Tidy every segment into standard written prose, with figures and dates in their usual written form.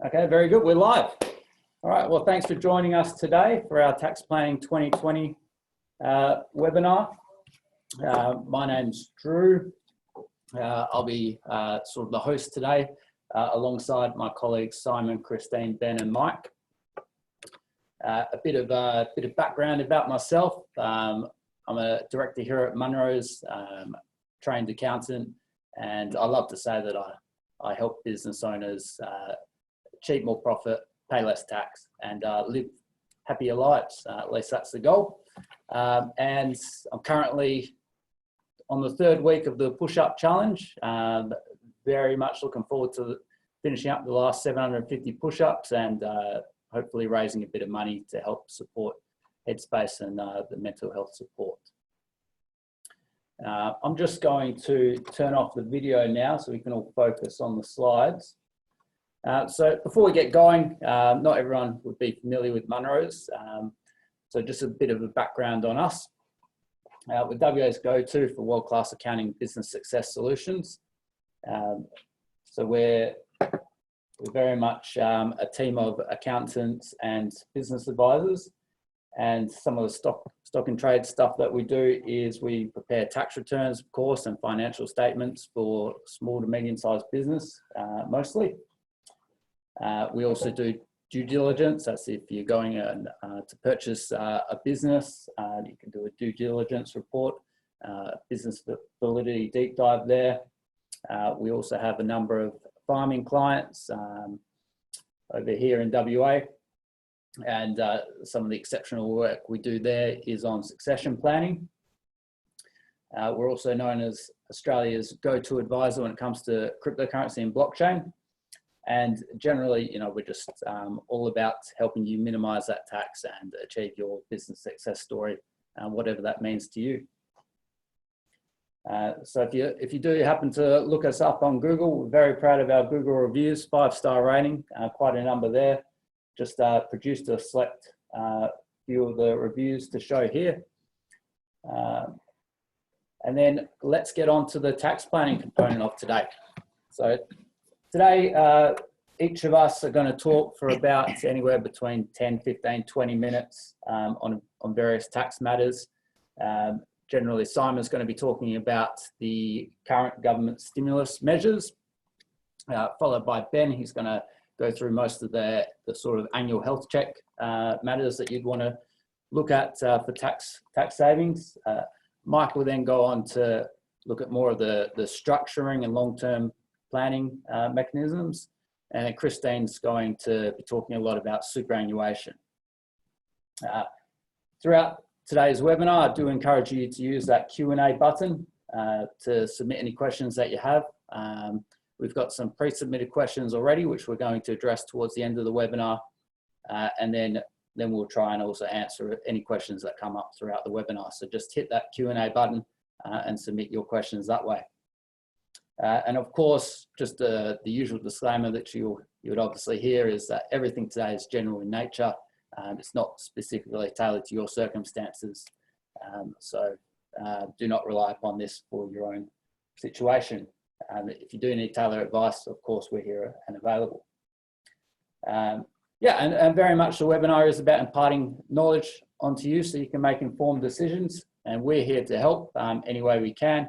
Okay, very good. We're live. All right. Well, thanks for joining us today for our Tax Planning 2020 webinar. My name's Drew. I'll be sort of the host today, alongside my colleagues Simon, Christine, Ben, and Mike. A bit of background about myself. I'm a director here at Munro's, trained accountant, and I love to say that I help business owners achieve more profit, pay less tax, and live happier lives. At least that's the goal. And I'm currently on the third week of the push-up challenge. Very much looking forward to finishing up the last 750 push-ups and hopefully raising a bit of money to help support Headspace and the mental health support. I'm just going to turn off the video now so we can all focus on the slides. So before we get going, not everyone would be familiar with Munro's. So just a bit of a background on us. We're WA's go-to for world-class accounting business success solutions. So we're very much a team of accountants and business advisors. And some of the stock and trade stuff that we do is we prepare tax returns, of course, and financial statements for small to medium-sized business, mostly. We also do due diligence. That's if you're going to purchase a business, you can do a due diligence report, business validity deep dive there. We also have a number of farming clients over here in WA, and some of the exceptional work we do there is on succession planning. We're also known as Australia's go-to advisor when it comes to cryptocurrency and blockchain. And generally, we're just all about helping you minimize that tax and achieve your business success story, whatever that means to you. So if you do happen to look us up on Google, we're very proud of our Google reviews, 5-star rating, quite a number there. Just produced a select few of the reviews to show here. And then let's get on to the tax planning component of today. So today, each of us are going to talk for about anywhere between 10, 15, 20 minutes on various tax matters. Generally, Simon's going to be talking about the current government stimulus measures, followed by Ben. He's going to go through most of the sort of annual health check matters that you'd want to look at for tax savings. Mike will then go on to look at more of the structuring and long-term planning mechanisms. And then Christine's going to be talking a lot about superannuation. Throughout today's webinar, I do encourage you to use that Q&A button to submit any questions that you have. We've got some pre-submitted questions already, which we're going to address towards the end of the webinar. And then we'll try and also answer any questions that come up throughout the webinar. So just hit that Q&A button and submit your questions that way. And of course, just the usual disclaimer that you would obviously hear is that everything today is general in nature. It's not specifically tailored to your circumstances. So do not rely upon this for your own situation. If you do need tailored advice, of course, we're here and available. Yeah, and very much the webinar is about imparting knowledge onto you so you can make informed decisions. And we're here to help any way we can.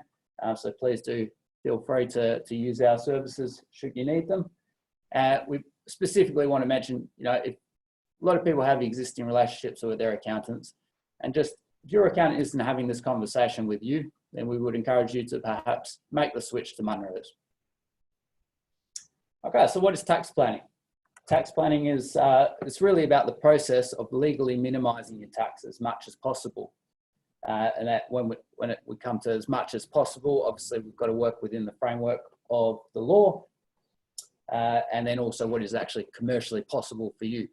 So please do feel free to use our services should you need them. We specifically want to mention, if a lot of people have existing relationships with their accountants, and just if your accountant isn't having this conversation with you, then we would encourage you to perhaps make the switch to Munro's. Okay, so what is tax planning? Tax planning is it's really about the process of legally minimizing your tax as much as possible. And that when we come to as much as possible, obviously we've got to work within the framework of the law, and then also what is actually commercially possible for you.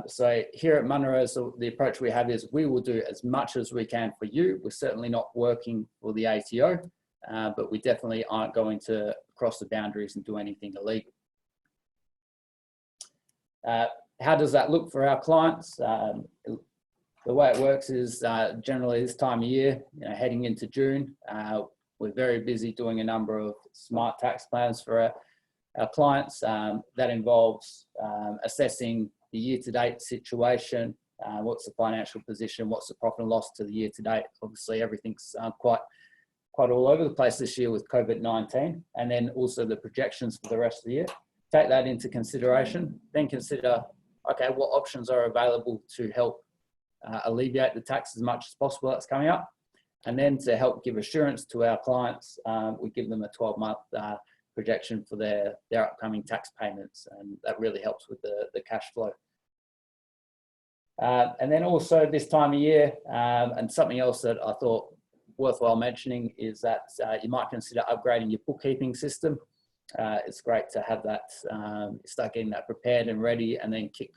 So here at Munro's, the approach we have is we will do as much as we can for you. We're certainly not working for the ATO, but we definitely aren't going to cross the boundaries and do anything illegal. How does that look for our clients? The way it works is generally this time of year, heading into June, we're very busy doing a number of smart tax plans for our clients. That involves assessing the year-to-date situation, what's the financial position, what's the profit and loss to the year-to-date. Obviously, everything's quite all over the place this year with COVID-19, and then also the projections for the rest of the year. Take that into consideration, then consider, okay, what options are available to help alleviate the tax as much as possible that's coming up. And then to help give assurance to our clients, we give them a 12-month projection for their upcoming tax payments, and that really helps with the cash flow. And then also this time of year, and something else that I thought worthwhile mentioning is that you might consider upgrading your bookkeeping system. It's great to have that, start getting that prepared and ready, and then kick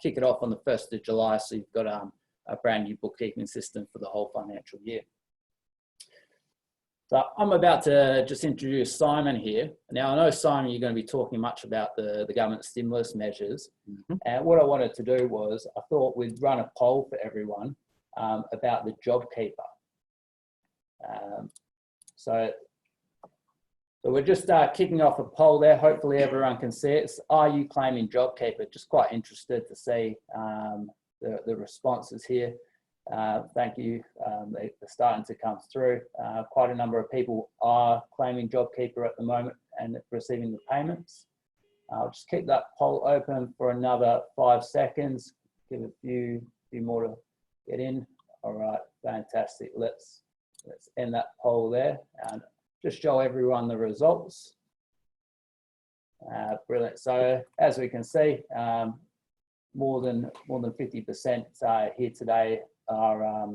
it off on the 1st of July, so you've got a brand new bookkeeping system for the whole financial year. So I'm about to just introduce Simon here. Now, I know, Simon, you're going to be talking much about the government stimulus measures. And what I wanted to do was, I thought we'd run a poll for everyone about the JobKeeper. So we're just kicking off a poll there. Hopefully everyone can see it. Are you claiming JobKeeper? Just quite interested to see the responses here. Thank you. They're starting to come through. Quite a number of people are claiming JobKeeper at the moment and receiving the payments. I'll just keep that poll open for another 5 seconds. Give a few more to get in. All right, fantastic. Let's end that poll there and just show everyone the results. Brilliant. So as we can see, more than 50% here today are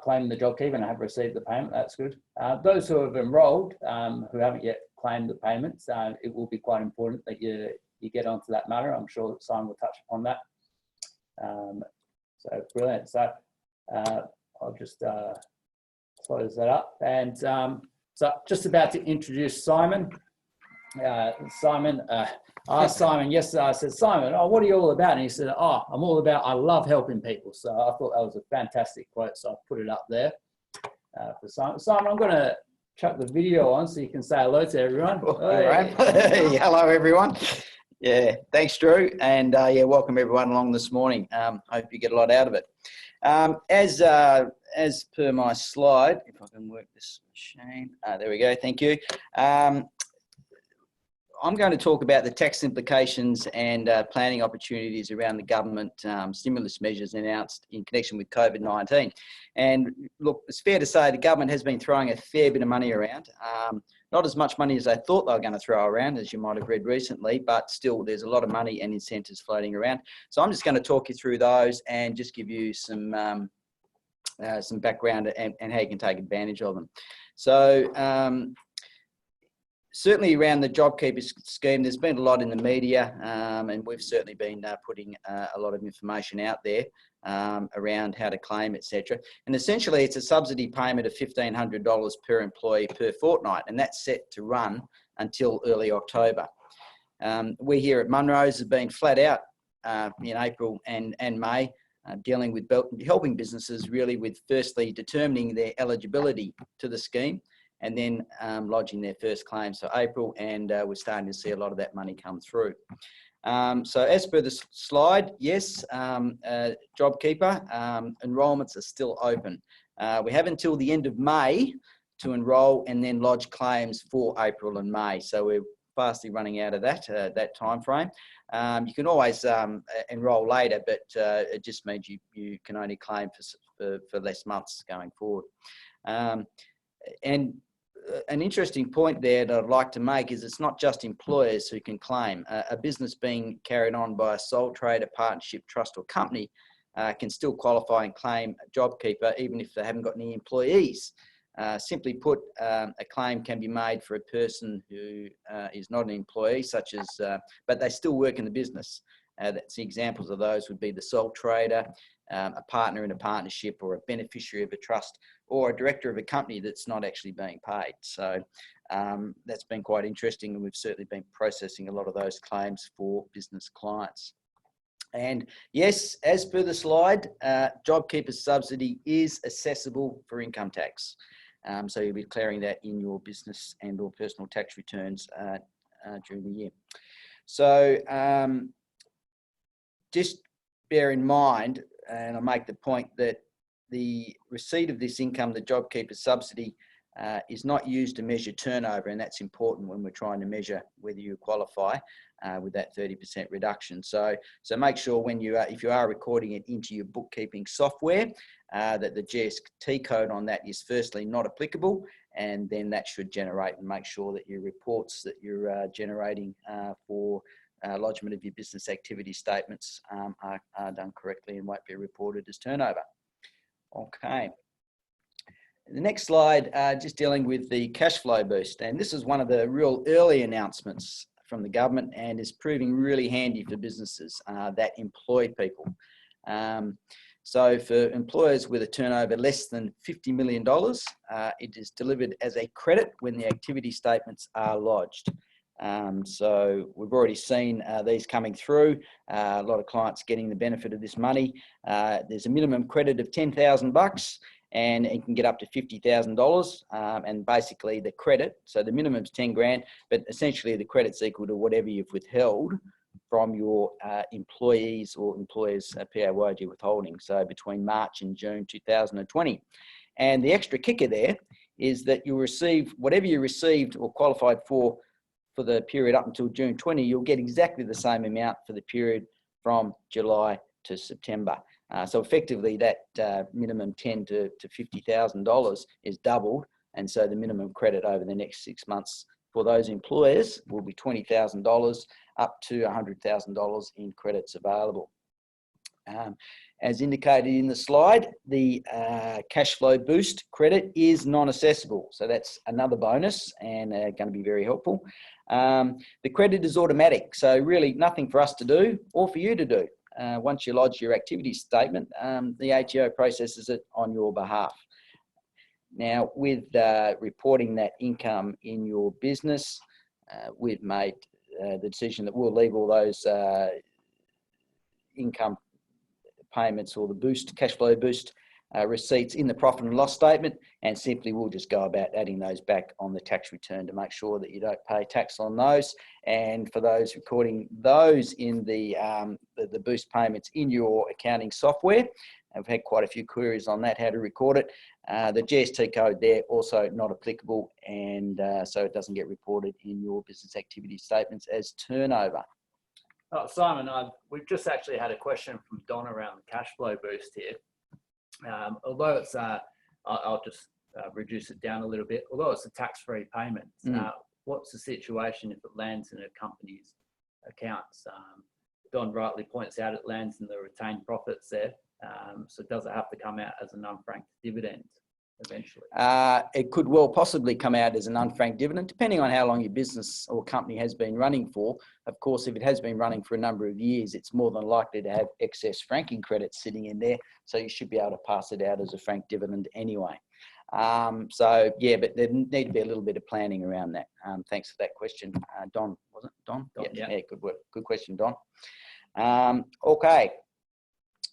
claiming the JobKeeper and have received the payment. That's good. Those who have enrolled, who haven't yet claimed the payments, it will be quite important that you get onto that matter. I'm sure Simon will touch upon that. So brilliant. So I'll just close that up. And so just about to introduce Simon. Simon, I asked Simon yesterday, I said, Simon, what are you all about? And he said, I'm all about, I love helping people. So I thought that was a fantastic quote, so I put it up there for Simon. Simon, I'm going to chuck the video on so you can say hello to everyone. Hey. Hello, everyone. Yeah, thanks, Drew. And yeah, welcome everyone along this morning. Hope you get a lot out of it. As per my slide, if I can work this machine, there we go, thank you. I'm going to talk about the tax implications and planning opportunities around the government stimulus measures announced in connection with COVID-19. And look, it's fair to say the government has been throwing a fair bit of money around. Not as much money as they thought they were going to throw around, as you might have read recently, but still there's a lot of money and incentives floating around. So I'm just going to talk you through those and just give you some background and how you can take advantage of them. So certainly around the JobKeeper scheme, there's been a lot in the media, and we've certainly been putting a lot of information out there around how to claim, etc. And essentially, it's a subsidy payment of $1,500 per employee per fortnight, and that's set to run until early October. We here at Munros have been flat out in April and May, dealing with helping businesses really with firstly determining their eligibility to the scheme, and then lodging their first claims for April, and we're starting to see a lot of that money come through. So as per the slide, yes, JobKeeper enrolments are still open. We have until the end of May to enrol and then lodge claims for April and May. So we're fastly running out of that time frame. You can always enrol later, but it just means you can only claim for less months going forward. And an interesting point there that I'd like to make is it's not just employers who can claim. A business being carried on by a sole trader, partnership, trust or company can still qualify and claim JobKeeper even if they haven't got any employees. Simply put, a claim can be made for a person who is not an employee, such as, but they still work in the business. That's the examples of those would be the sole trader, a partner in a partnership, or a beneficiary of a trust, or a director of a company that's not actually being paid. So that's been quite interesting, and we've certainly been processing a lot of those claims for business clients. And yes, as per the slide, JobKeeper subsidy is assessable for income tax. So you'll be declaring that in your business and or personal tax returns during the year. So just bear in mind, and I'll make the point that the receipt of this income, the JobKeeper subsidy, is not used to measure turnover, and that's important when we're trying to measure whether you qualify with that 30% reduction. So make sure when you are, if you are recording it into your bookkeeping software, that the GST code on that is firstly not applicable, and then that should generate, and make sure that your reports that you're generating for lodgement of your business activity statements are done correctly and won't be reported as turnover. Okay. The next slide, just dealing with the cash flow boost. And this is one of the real early announcements from the government, and is proving really handy for businesses that employ people. So for employers with a turnover less than $50 million, it is delivered as a credit when the activity statements are lodged. So we've already seen these coming through, a lot of clients getting the benefit of this money. There's a minimum credit of $10,000, and it can get up to $50,000, and basically the credit, so the minimum's 10 grand, but essentially the credit's equal to whatever you've withheld from your employees or employers' PAYG withholding, so between March and June 2020. And the extra kicker there is that you'll receive whatever you received or qualified for the period up until June 20, you'll get exactly the same amount for the period from July to September. So effectively that minimum $10,000 to $50,000 is doubled, and so the minimum credit over the next 6 months for those employers will be $20,000 up to $100,000 in credits available. As indicated in the slide, the cash flow boost credit is non-assessable, so that's another bonus and going to be very helpful. The credit is automatic, so really nothing for us to do or for you to do. Once you lodge your activity statement, the ATO processes it on your behalf. Now, with reporting that income in your business, we've made the decision that we'll leave all those income payments or the boost, cash flow boost receipts in the profit and loss statement, and simply we'll just go about adding those back on the tax return to make sure that you don't pay tax on those. And for those recording those in the boost payments in your accounting software, I've had quite a few queries on that, how to record it. The GST code there also not applicable, and so it doesn't get reported in your business activity statements as turnover. Oh, Simon, we've just actually had a question from Don around the cash flow boost here. Although it's, I'll just reduce it down a little bit. Although it's a tax-free payment, what's the situation if it lands in a company's accounts? Don rightly points out it lands in the retained profits there. So does it have to come out as an unfranked dividend eventually? It could well possibly come out as an unfranked dividend, depending on how long your business or company has been running for. Of course, if it has been running for a number of years, it's more than likely to have excess franking credits sitting in there, so you should be able to pass it out as a franked dividend anyway. So yeah, but there need to be a little bit of planning around that. Thanks for that question, Don. Was it Don? Yeah, good work. Good question, Don. Okay.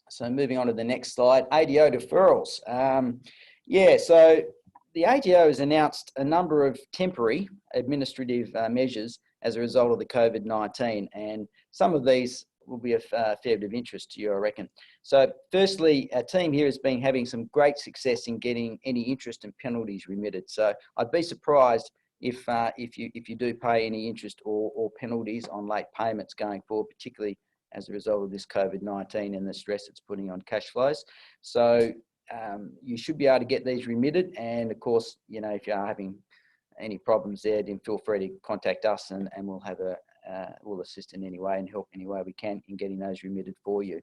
So moving on to the next slide, ATO deferrals. Yeah, so the ATO has announced a number of temporary administrative measures as a result of the COVID-19, and some of these will be of fair bit of interest to you, I reckon. So firstly, our team here has been having some great success in getting any interest and penalties remitted. So I'd be surprised if you do pay any interest or penalties on late payments going forward, particularly as a result of this COVID-19 and the stress it's putting on cash flows. So you should be able to get these remitted, and of course, you know, if you are having any problems there, then feel free to contact us, and we'll have we'll assist in any way and help any way we can in getting those remitted for you.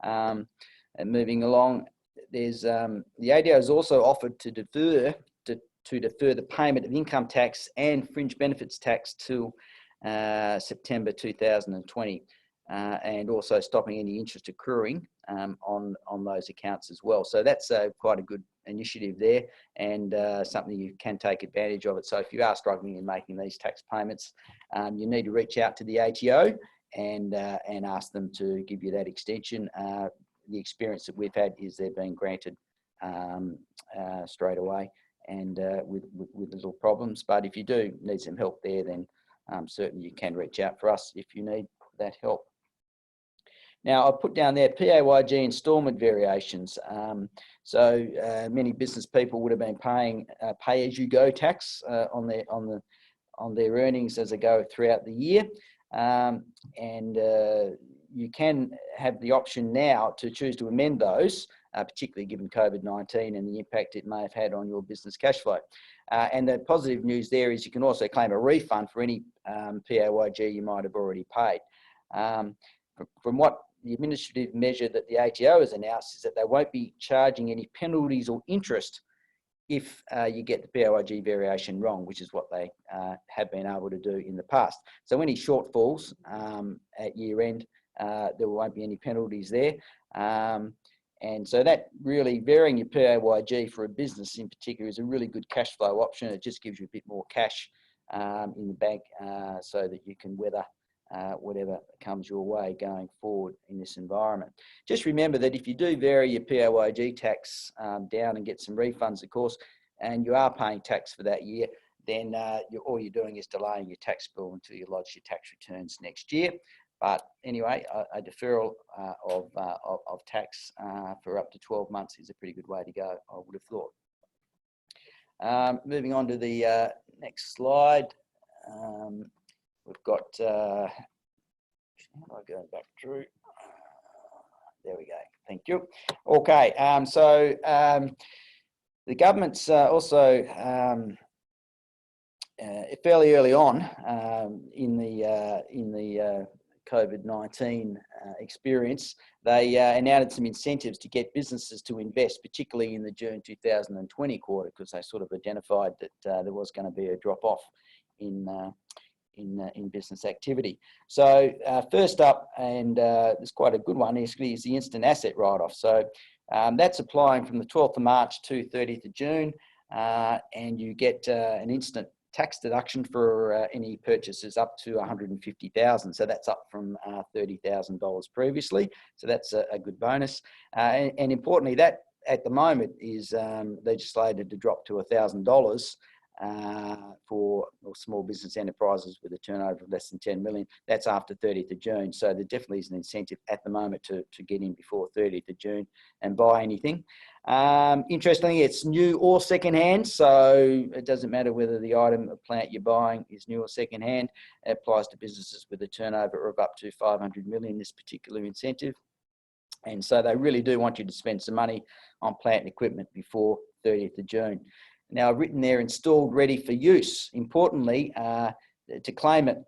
And moving along, there's the ATO has also offered to defer the payment of income tax and fringe benefits tax till September 2020. And also stopping any interest accruing on those accounts as well. So that's quite a good initiative there, and something you can take advantage of it. So if you are struggling in making these tax payments, you need to reach out to the ATO and ask them to give you that extension. The experience that we've had is they've been granted straight away, and with little problems. But if you do need some help there, then certainly you can reach out for us if you need that help. Now, I've put down there PAYG instalment variations. So many business people would have been paying pay-as-you-go tax on their earnings as they go throughout the year, and you can have the option now to choose to amend those, particularly given COVID-19 and the impact it may have had on your business cash flow. And the positive news there is you can also claim a refund for any PAYG you might have already paid. From what the administrative measure that the ATO has announced is that they won't be charging any penalties or interest if you get the PAYG variation wrong, which is what they have been able to do in the past. So any shortfalls at year end, there won't be any penalties there. And so that really, varying your PAYG for a business in particular is a really good cash flow option. It just gives you a bit more cash in the bank so that you can weather whatever comes your way going forward in this environment. Just remember that if you do vary your PAYG tax down and get some refunds, of course, and you are paying tax for that year, then all you're doing is delaying your tax bill until you lodge your tax returns next year. But anyway, a deferral of tax for up to 12 months is a pretty good way to go, I would have thought. Moving on to the next slide. We've got, how do I go back through? There we go. Thank you. Okay, so the government's also fairly early on in the COVID-19 experience, they announced some incentives to get businesses to invest, particularly in the June 2020 quarter, because they sort of identified that there was going to be a drop-off in business activity. So first up, and there's quite a good one, is the instant asset write-off. So that's applying from the 12th of March to 30th of June, and you get an instant tax deduction for any purchases up to $150,000. So that's up from $30,000 previously. So that's a good bonus. And importantly, that at the moment is legislated to drop to $1,000 for small business enterprises with a turnover of less than 10 million. That's after 30th of June. So there definitely is an incentive at the moment to get in before 30th of June and buy anything. Interestingly, it's new or secondhand, so it doesn't matter whether the item or plant you're buying is new or secondhand. It applies to businesses with a turnover of up to 500 million, this particular incentive. And so they really do want you to spend some money on plant and equipment before 30th of June. Now, I've written there, installed, ready for use. Importantly, to claim it,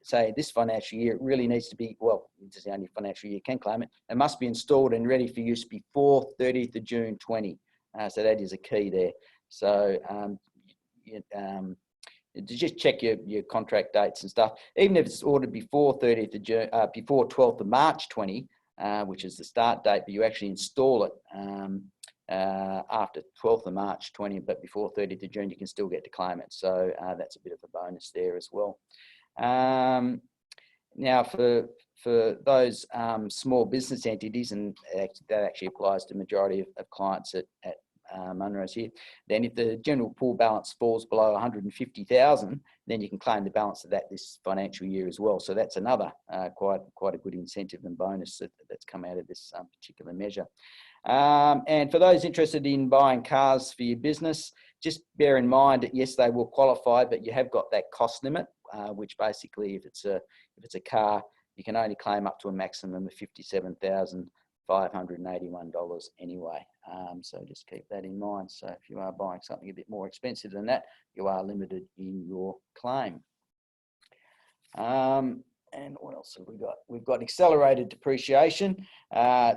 say this financial year, it really needs to be, well, this is the only financial year you can claim it. It must be installed and ready for use before 30th of June 20. So that is a key there. So just check your contract dates and stuff. Even if it's ordered before 30th of June, before 12th of March 20, which is the start date, but you actually install it after 12th of March 20, but before 30th of June, you can still get to claim it. So that's a bit of a bonus there as well. Now for those small business entities, and that actually applies to the majority of clients at Munro's here, then if the general pool balance falls below 150,000, then you can claim the balance of that this financial year as well. So that's another quite a good incentive and bonus that's come out of this particular measure. And for those interested in buying cars for your business, just bear in mind that yes, they will qualify, but you have got that cost limit, which basically, if it's a car, you can only claim up to a maximum of $57,581 anyway. So just keep that in mind. So if you are buying something a bit more expensive than that, you are limited in your claim. And what else have we got? We've got accelerated depreciation.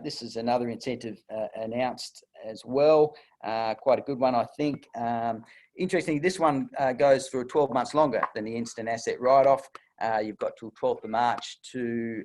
This is another incentive announced as well. Quite a good one, I think. Interestingly, this one goes for 12 months longer than the instant asset write-off. You've got till 12th of March to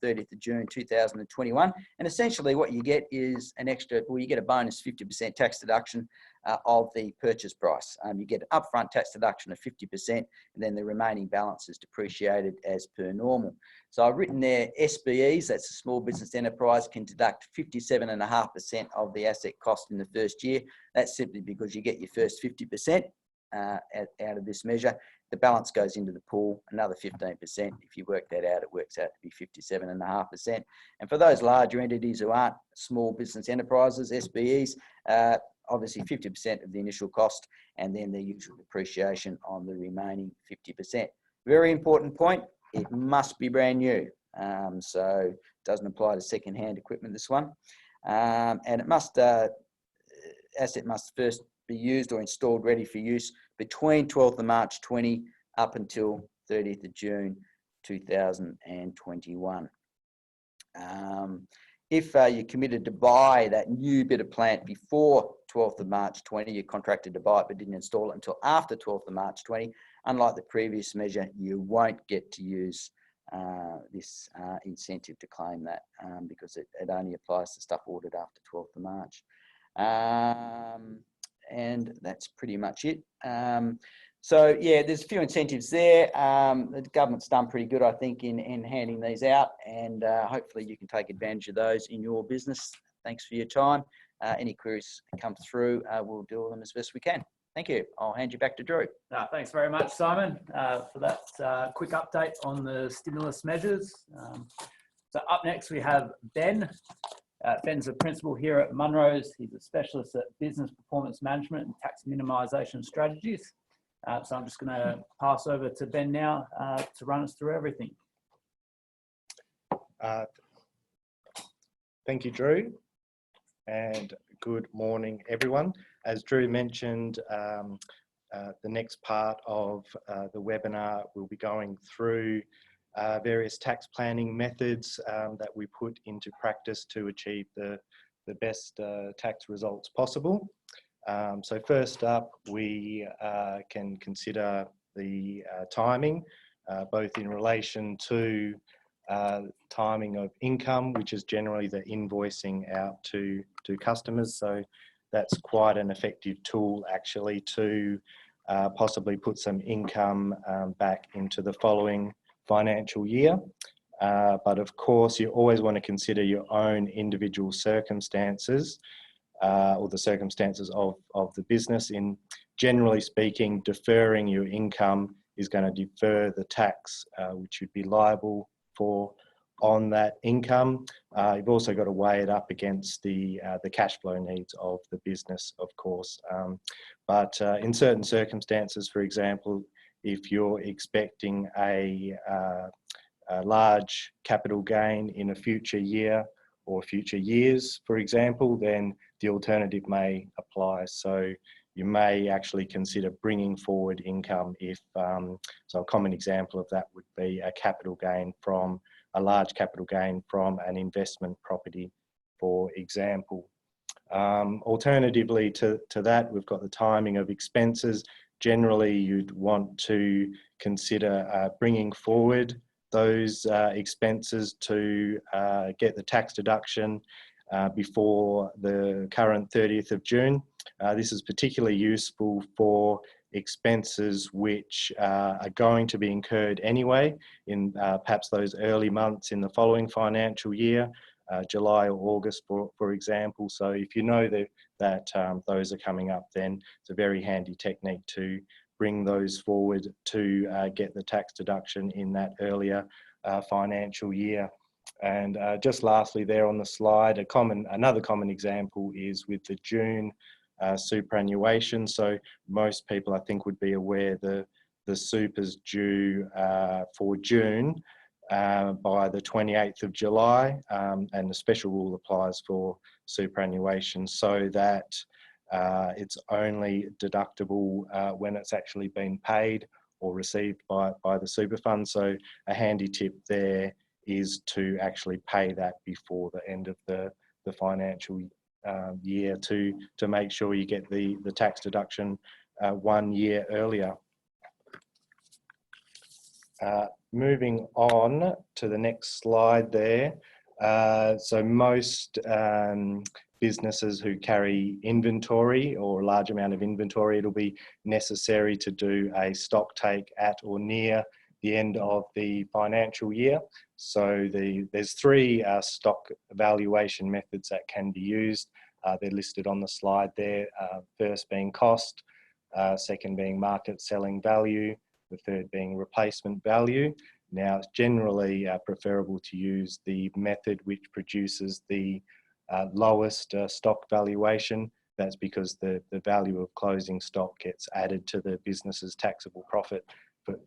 30th of June 2021. And essentially what you get is an extra, well, you get a bonus 50% tax deduction of the purchase price. You get an upfront tax deduction of 50%, and then the remaining balance is depreciated as per normal. So I've written there SBEs, that's a small business enterprise, can deduct 57.5% of the asset cost in the first year. That's simply because you get your first 50% out of this measure. The balance goes into the pool, another 15%. If you work that out, it works out to be 57.5%. And for those larger entities who aren't small business enterprises, SBEs, obviously 50% of the initial cost, and then the usual depreciation on the remaining 50%. Very important point, it must be brand new. So it doesn't apply to second-hand equipment, this one. And it must, asset must first be used or installed ready for use between 12th of March 20 up until 30th of June 2021. If you're committed to buy that new bit of plant before 12th of March 20, you're contracted to buy it but didn't install it until after 12th of March 20, unlike the previous measure, you won't get to use this incentive to claim that because it only applies to stuff ordered after 12th of March. And that's pretty much it. So yeah, there's a few incentives there. The government's done pretty good, I think, in handing these out, and hopefully you can take advantage of those in your business. Thanks for your time. Any queries come through, we'll deal with them as best we can. Thank you. I'll hand you back to Drew. Thanks very much, Simon, for that quick update on the stimulus measures. So up next we have Ben. Ben's a principal here at Munros. He's a specialist at business performance management and tax minimisation strategies. So I'm just going to pass over to Ben now to run us through everything. Thank you, Drew, and good morning, everyone. As Drew mentioned, the next part of the webinar will be going through various tax planning methods that we put into practice to achieve the best tax results possible. So first up, we can consider the timing, both in relation to timing of income, which is generally the invoicing out to customers. So that's quite an effective tool actually to possibly put some income back into the following financial year. But of course, you always want to consider your own individual circumstances or the circumstances of the business. In generally speaking, deferring your income is going to defer the tax which you'd be liable for on that income. You've also got to weigh it up against the cash flow needs of the business, of course. But in certain circumstances, for example, if you're expecting a large capital gain in a future year or future years, for example, then the alternative may apply. So you may actually consider bringing forward income if, so a common example of that would be a capital gain from, a large capital gain from an investment property, for example. Alternatively to that, we've got the timing of expenses. Generally, you'd want to consider bringing forward those expenses to get the tax deduction before the current 30th of June. This is particularly useful for expenses which are going to be incurred anyway in perhaps those early months in the following financial year, July or August, for example. So if you know that those are coming up, then it's a very handy technique to bring those forward to get the tax deduction in that earlier financial year. And just lastly there on the slide, another common example is with the June superannuation. So most people, I think, would be aware the super's due for June by the 28th of July, and the special rule applies for superannuation, so that it's only deductible when it's actually been paid or received by the super fund. So a handy tip there is to actually pay that before the end of the financial year to make sure you get the tax deduction 1 year earlier. Moving on to the next slide there, So most businesses who carry inventory or a large amount of inventory, it'll be necessary to do a stock take at or near the end of the financial year. So there's three stock valuation methods that can be used. They're listed on the slide there. First being cost, second being market selling value, the third being replacement value. Now, it's generally preferable to use the method which produces the lowest stock valuation. That's because the value of closing stock gets added to the business's taxable profit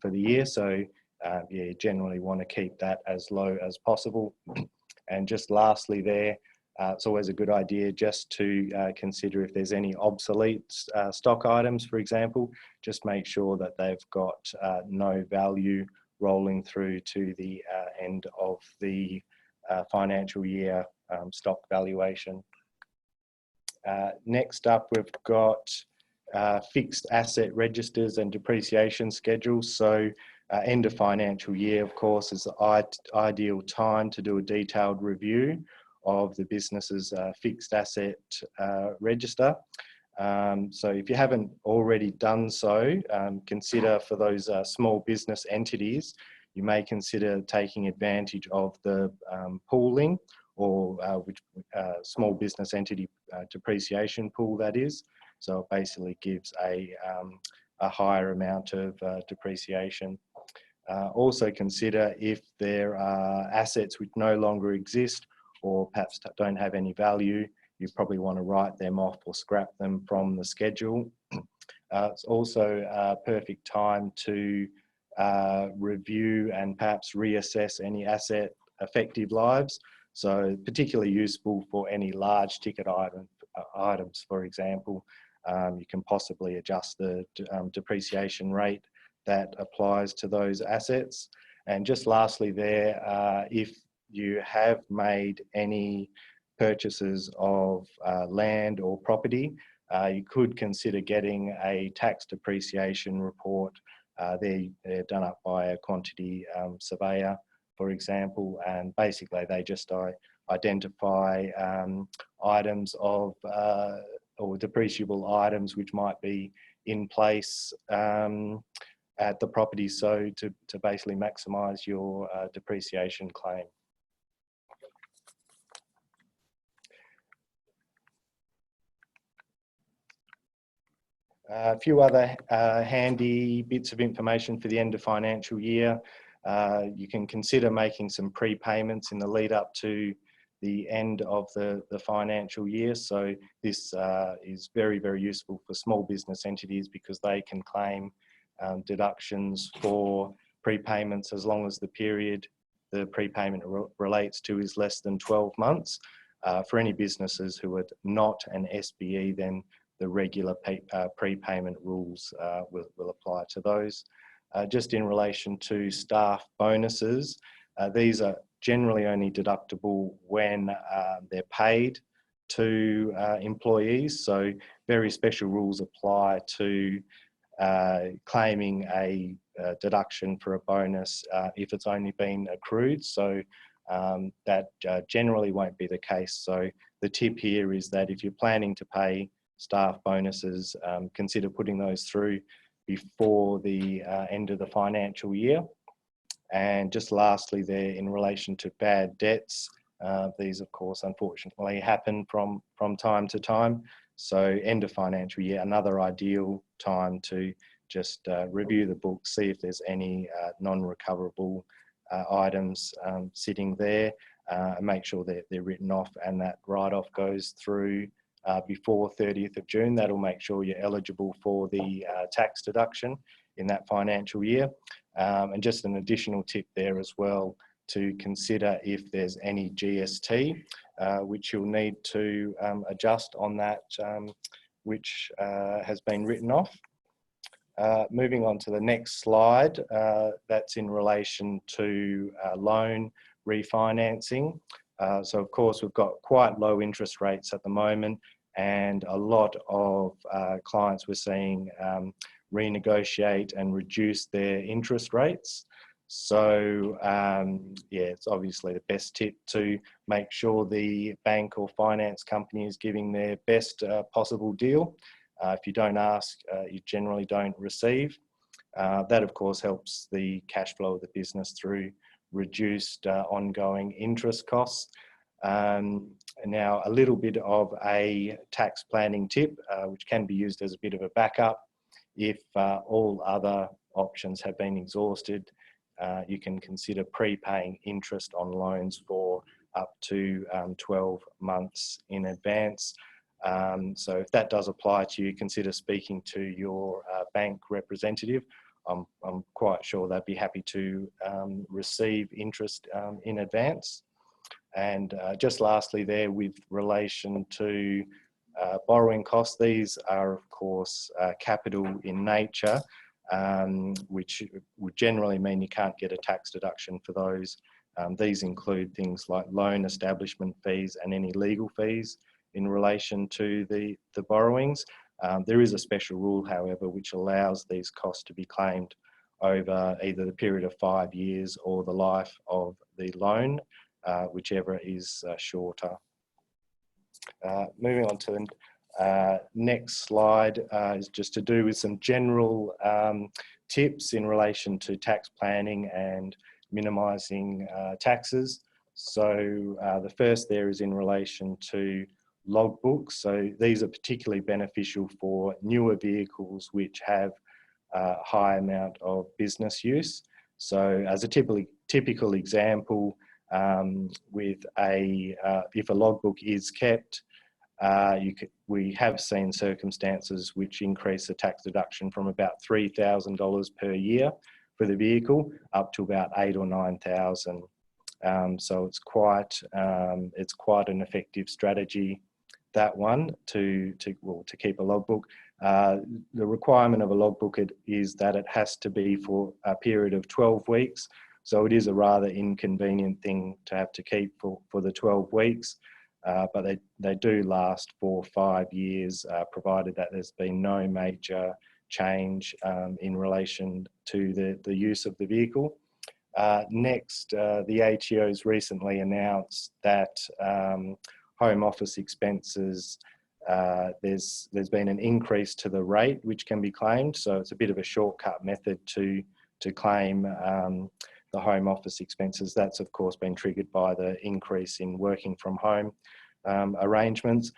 for the year. So yeah, you generally want to keep that as low as possible. And just lastly there, it's always a good idea just to consider if there's any obsolete stock items, for example, just make sure that they've got no value rolling through to the end of the financial year stock valuation. Next up, we've got fixed asset registers and depreciation schedules. So end of financial year, of course, is the ideal time to do a detailed review of the business's fixed asset register. So if you haven't already done so, consider for those small business entities, you may consider taking advantage of the pooling or small business entity depreciation pool, that is. So it basically gives a higher amount of depreciation. Also consider if there are assets which no longer exist or perhaps don't have any value, you probably want to write them off or scrap them from the schedule. It's also a perfect time to review and perhaps reassess any asset effective lives. So particularly useful for any large ticket items, for example. You can possibly adjust the depreciation rate that applies to those assets. And just lastly there, if you have made any purchases of land or property, you could consider getting a tax depreciation report. They're done up by a quantity surveyor, for example, and basically they just identify items of or depreciable items which might be in place at the property, so to basically maximise your depreciation claim. A few other handy bits of information for the end of financial year. You can consider making some prepayments in the lead up to the end of the financial year. So this is very, very useful for small business entities because they can claim deductions for prepayments as long as the period the prepayment relates to is less than 12 months. For any businesses who are not an SBE, then the regular prepayment rules will apply to those. Just in relation to staff bonuses, these are generally only deductible when they're paid to employees. So very special rules apply to claiming a deduction for a bonus if it's only been accrued. So that generally won't be the case. So the tip here is that if you're planning to pay staff bonuses, consider putting those through before the end of the financial year. And just lastly there, in relation to bad debts, these of course unfortunately happen from time to time. So end of financial year, another ideal time to just review the book, see if there's any non-recoverable items sitting there, and make sure that they're written off and that write-off goes through before 30th of June. That'll make sure you're eligible for the tax deduction in that financial year. And just an additional tip there as well, to consider if there's any GST, which you'll need to adjust on that which has been written off. Moving on to the next slide, that's in relation to loan refinancing. So of course we've got quite low interest rates at the moment, and a lot of clients we're seeing renegotiate and reduce their interest rates. So yeah, it's obviously the best tip to make sure the bank or finance company is giving their best possible deal. If you don't ask, you generally don't receive. That of course helps the cash flow of the business through reduced ongoing interest costs. Now a little bit of a tax planning tip, which can be used as a bit of a backup. If all other options have been exhausted, you can consider prepaying interest on loans for up to 12 months in advance. So if that does apply to you, consider speaking to your bank representative. I'm quite sure they'd be happy to receive interest in advance. And just lastly there, with relation to borrowing costs, these are of course capital in nature, which would generally mean you can't get a tax deduction for those. These include things like loan establishment fees and any legal fees in relation to the borrowings. There is a special rule, however, which allows these costs to be claimed over either the period of 5 years or the life of the loan, whichever is shorter. Moving on to the next slide is just to do with some general tips in relation to tax planning and minimising taxes. So the first there is in relation to logbooks. So these are particularly beneficial for newer vehicles which have a high amount of business use. So as a typical example, with if a logbook is kept, we have seen circumstances which increase the tax deduction from about $3,000 per year for the vehicle up to about $8,000 or $9,000. So it's quite an effective strategy, that one, to keep a logbook. The requirement of a logbook is that it has to be for a period of 12 weeks. So it is a rather inconvenient thing to have to keep for the 12 weeks, but they do last for 5 years, provided that there's been no major change in relation to the use of the vehicle. Next, the ATO's recently announced that home office expenses, there's been an increase to the rate which can be claimed. So it's a bit of a shortcut method to claim the home office expenses. That's of course been triggered by the increase in working from home arrangements.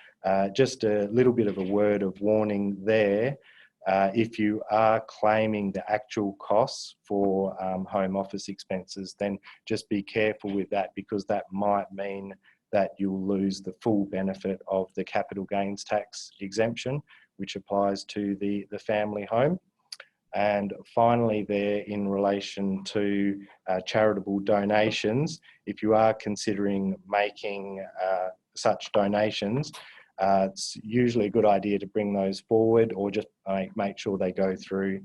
Just a little bit of a word of warning there. If you are claiming the actual costs for home office expenses, then just be careful with that, because that might mean that you'll lose the full benefit of the capital gains tax exemption, which applies to the family home. And finally there, in relation to charitable donations, if you are considering making such donations, it's usually a good idea to bring those forward, or just make sure they go through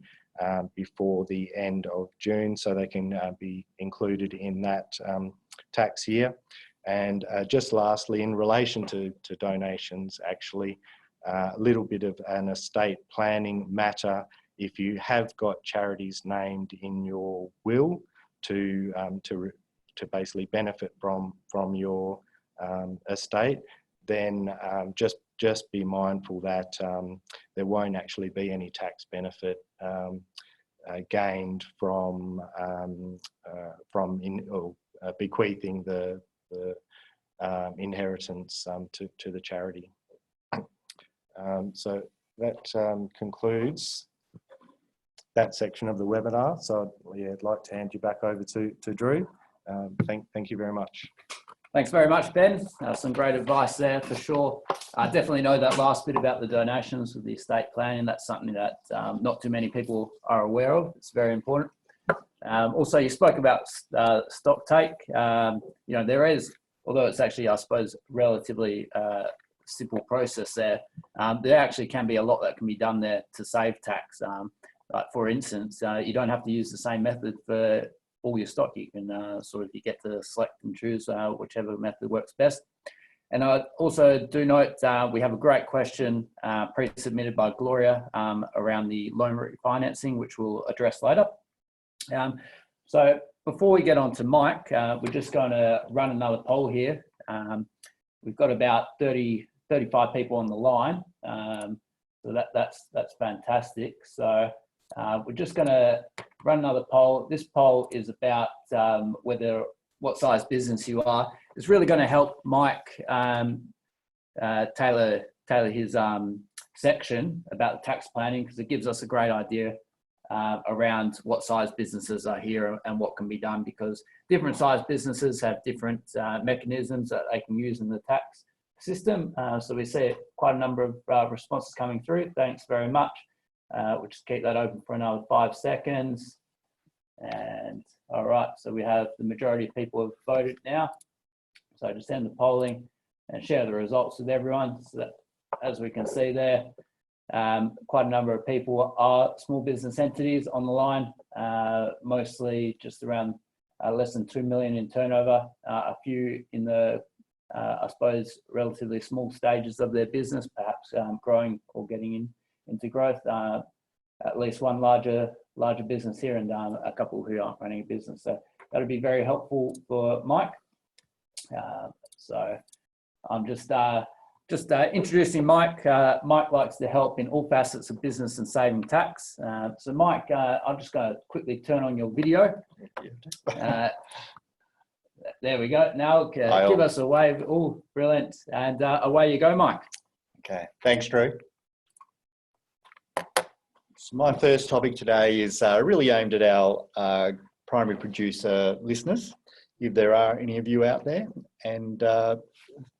before the end of June, so they can be included in that tax year. And just lastly, in relation to donations, actually, a little bit of an estate planning matter. If you have got charities named in your will to basically benefit from your estate, then just be mindful that there won't actually be any tax benefit gained from bequeathing the inheritance to the charity. So that concludes that section of the webinar. So yeah, I'd like to hand you back over to Drew. Thank you very much. Thanks very much, Ben. Some great advice there for sure. I definitely know that last bit about the donations with the estate planning. That's something that not too many people are aware of. It's very important. Also, you spoke about stock take. You know, there is, although it's actually, I suppose, relatively simple process there, there actually can be a lot that can be done there to save tax. Like for instance, you don't have to use the same method for all your stock. You can you get to select and choose whichever method works best. And I also do note we have a great question pre-submitted by Gloria around the loan refinancing, which we'll address later. So before we get on to Mike, we're just going to run another poll here. We've got about 35 people on the line. So that's fantastic. So we're just going to run another poll. This poll is about what size business you are. It's really going to help Mike tailor his section about the tax planning, because it gives us a great idea around what size businesses are here and what can be done, because different size businesses have different mechanisms that they can use in the tax system. So we see quite a number of responses coming through. Thanks very much. We'll just keep that open for another 5 seconds. And all right, so we have the majority of people have voted now. So just end the polling and share the results with everyone. So that, as we can see there, quite a number of people are small business entities on the line, mostly just around less than 2 million in turnover, a few in the, I suppose, relatively small stages of their business, perhaps growing or getting into growth, at least one larger business here, and a couple who aren't running a business. So that'll be very helpful for Mike. So I'm just introducing Mike. Mike likes to help in all facets of business and saving tax. So Mike, I'm just going to quickly turn on your video. There we go. Now give us a wave. Oh, brilliant. And away you go, Mike. Okay, thanks, Drew. So my first topic today is really aimed at our primary producer listeners, if there are any of you out there. And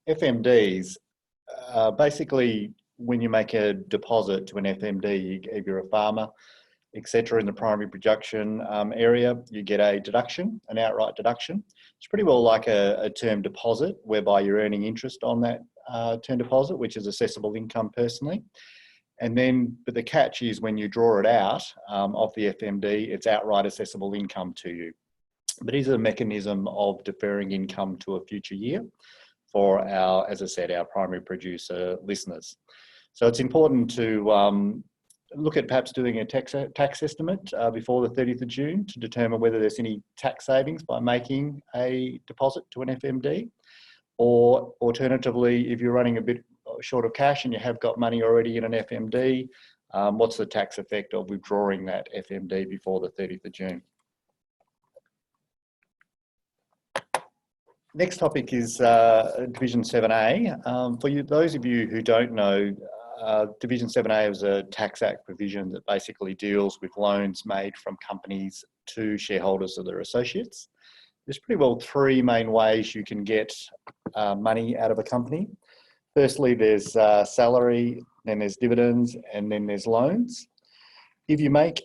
FMDs, basically when you make a deposit to an FMD, if you're a farmer, etc., in the primary production area, you get a deduction, an outright deduction. It's pretty well like a term deposit, whereby you're earning interest on that term deposit, which is assessable income personally. And then, but the catch is when you draw it out of the FMD, it's outright assessable income to you. But it is a mechanism of deferring income to a future year for our, as I said, our primary producer listeners. So it's important to look at perhaps doing a tax estimate before the 30th of June to determine whether there's any tax savings by making a deposit to an FMD, or alternatively, if you're running a bit short of cash and you have got money already in an FMD, what's the tax effect of withdrawing that FMD before the 30th of June? Next topic is Division 7A. For you, those of you who don't know, Division 7A is a Tax Act provision that basically deals with loans made from companies to shareholders of their associates. There's pretty well 3 main ways you can get money out of a company. Firstly, there's salary, then there's dividends, and then there's loans. If you make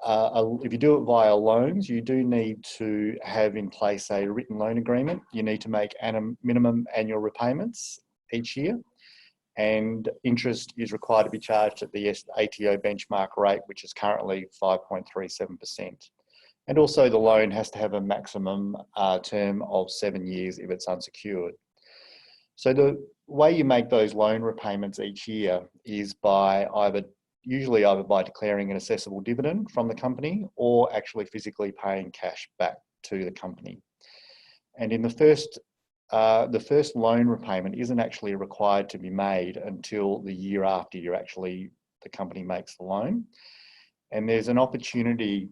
if you do it via loans, you do need to have in place a written loan agreement. You need to make minimum annual repayments each year, and interest is required to be charged at the ATO benchmark rate, which is currently 5.37%. And also the loan has to have a maximum term of 7 years if it's unsecured. So the way you make those loan repayments each year is by usually either by declaring an assessable dividend from the company, or actually physically paying cash back to the company. And in the first loan repayment isn't actually required to be made until the year after the company makes the loan. And there's an opportunity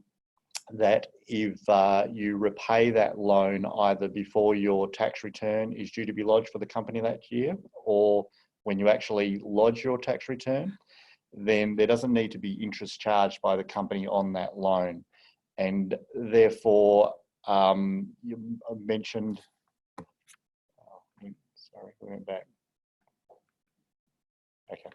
that if you repay that loan either before your tax return is due to be lodged for the company that year, or when you actually lodge your tax return, then there doesn't need to be interest charged by the company on that loan. And therefore, you mentioned, sorry, we went back. Okay.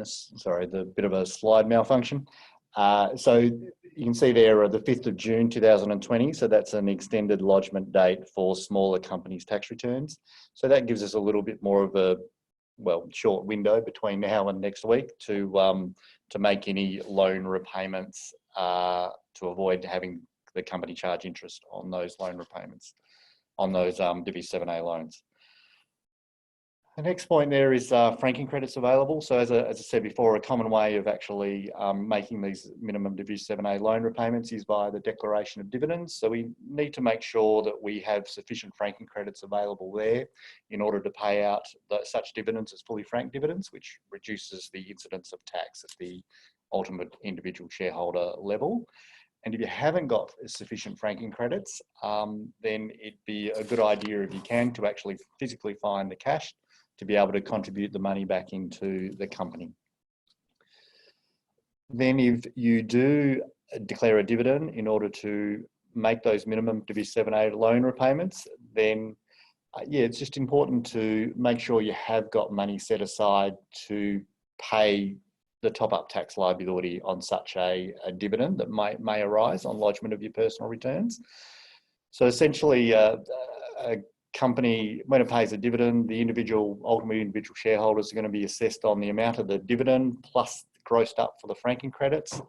Sorry, the bit of a slide malfunction. So you can see there the 5th of June 2020, so that's an extended lodgement date for smaller companies' tax returns. So that gives us a little bit more of a, short window between now and next week to make any loan repayments to avoid having the company charge interest on those loan repayments, on those Div 7A loans. The next point there is franking credits available. So as I said before, a common way of actually making these minimum Division 7A loan repayments is via the declaration of dividends. So we need to make sure that we have sufficient franking credits available there in order to pay out such dividends as fully franked dividends, which reduces the incidence of tax at the ultimate individual shareholder level. And if you haven't got sufficient franking credits, then it'd be a good idea if you can to actually physically find the cash to be able to contribute the money back into the company. Then if you do declare a dividend in order to make those minimum Division 7A loan repayments, then yeah, it's just important to make sure you have got money set aside to pay the top-up tax liability on such a dividend that may arise on lodgement of your personal returns. So essentially, a company, when it pays a dividend, the ultimate individual shareholders are going to be assessed on the amount of the dividend plus grossed up for the franking credits.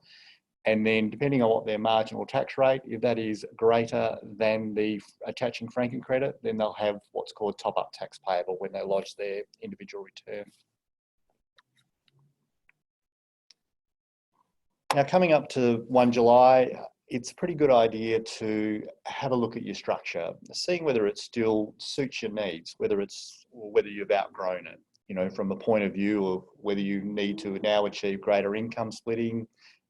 And then depending on what their marginal tax rate, if that is greater than the attaching franking credit, then they'll have what's called top-up tax payable when they lodge their individual return. Now, coming up to 1 July, it's a pretty good idea to have a look at your structure, seeing whether it still suits your needs, whether you've outgrown it, you know, from a point of view of whether you need to now achieve greater income splitting,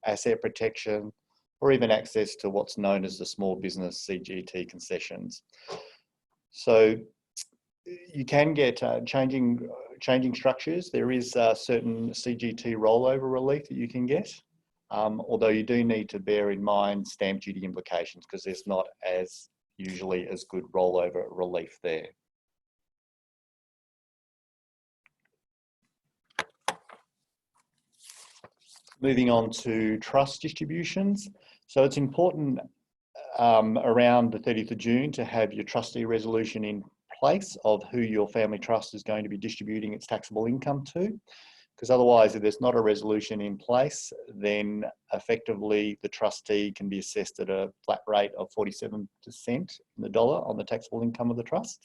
asset protection, or even access to what's known as the small business CGT concessions. So you can get changing structures. There is certain CGT rollover relief that you can get. Although you do need to bear in mind stamp duty implications because there's not usually as good rollover relief there. Moving on to trust distributions. So it's important around the 30th of June to have your trustee resolution in place of who your family trust is going to be distributing its taxable income to. Because otherwise, if there's not a resolution in place, then effectively the trustee can be assessed at a flat rate of 47 cents in the dollar on the taxable income of the trust.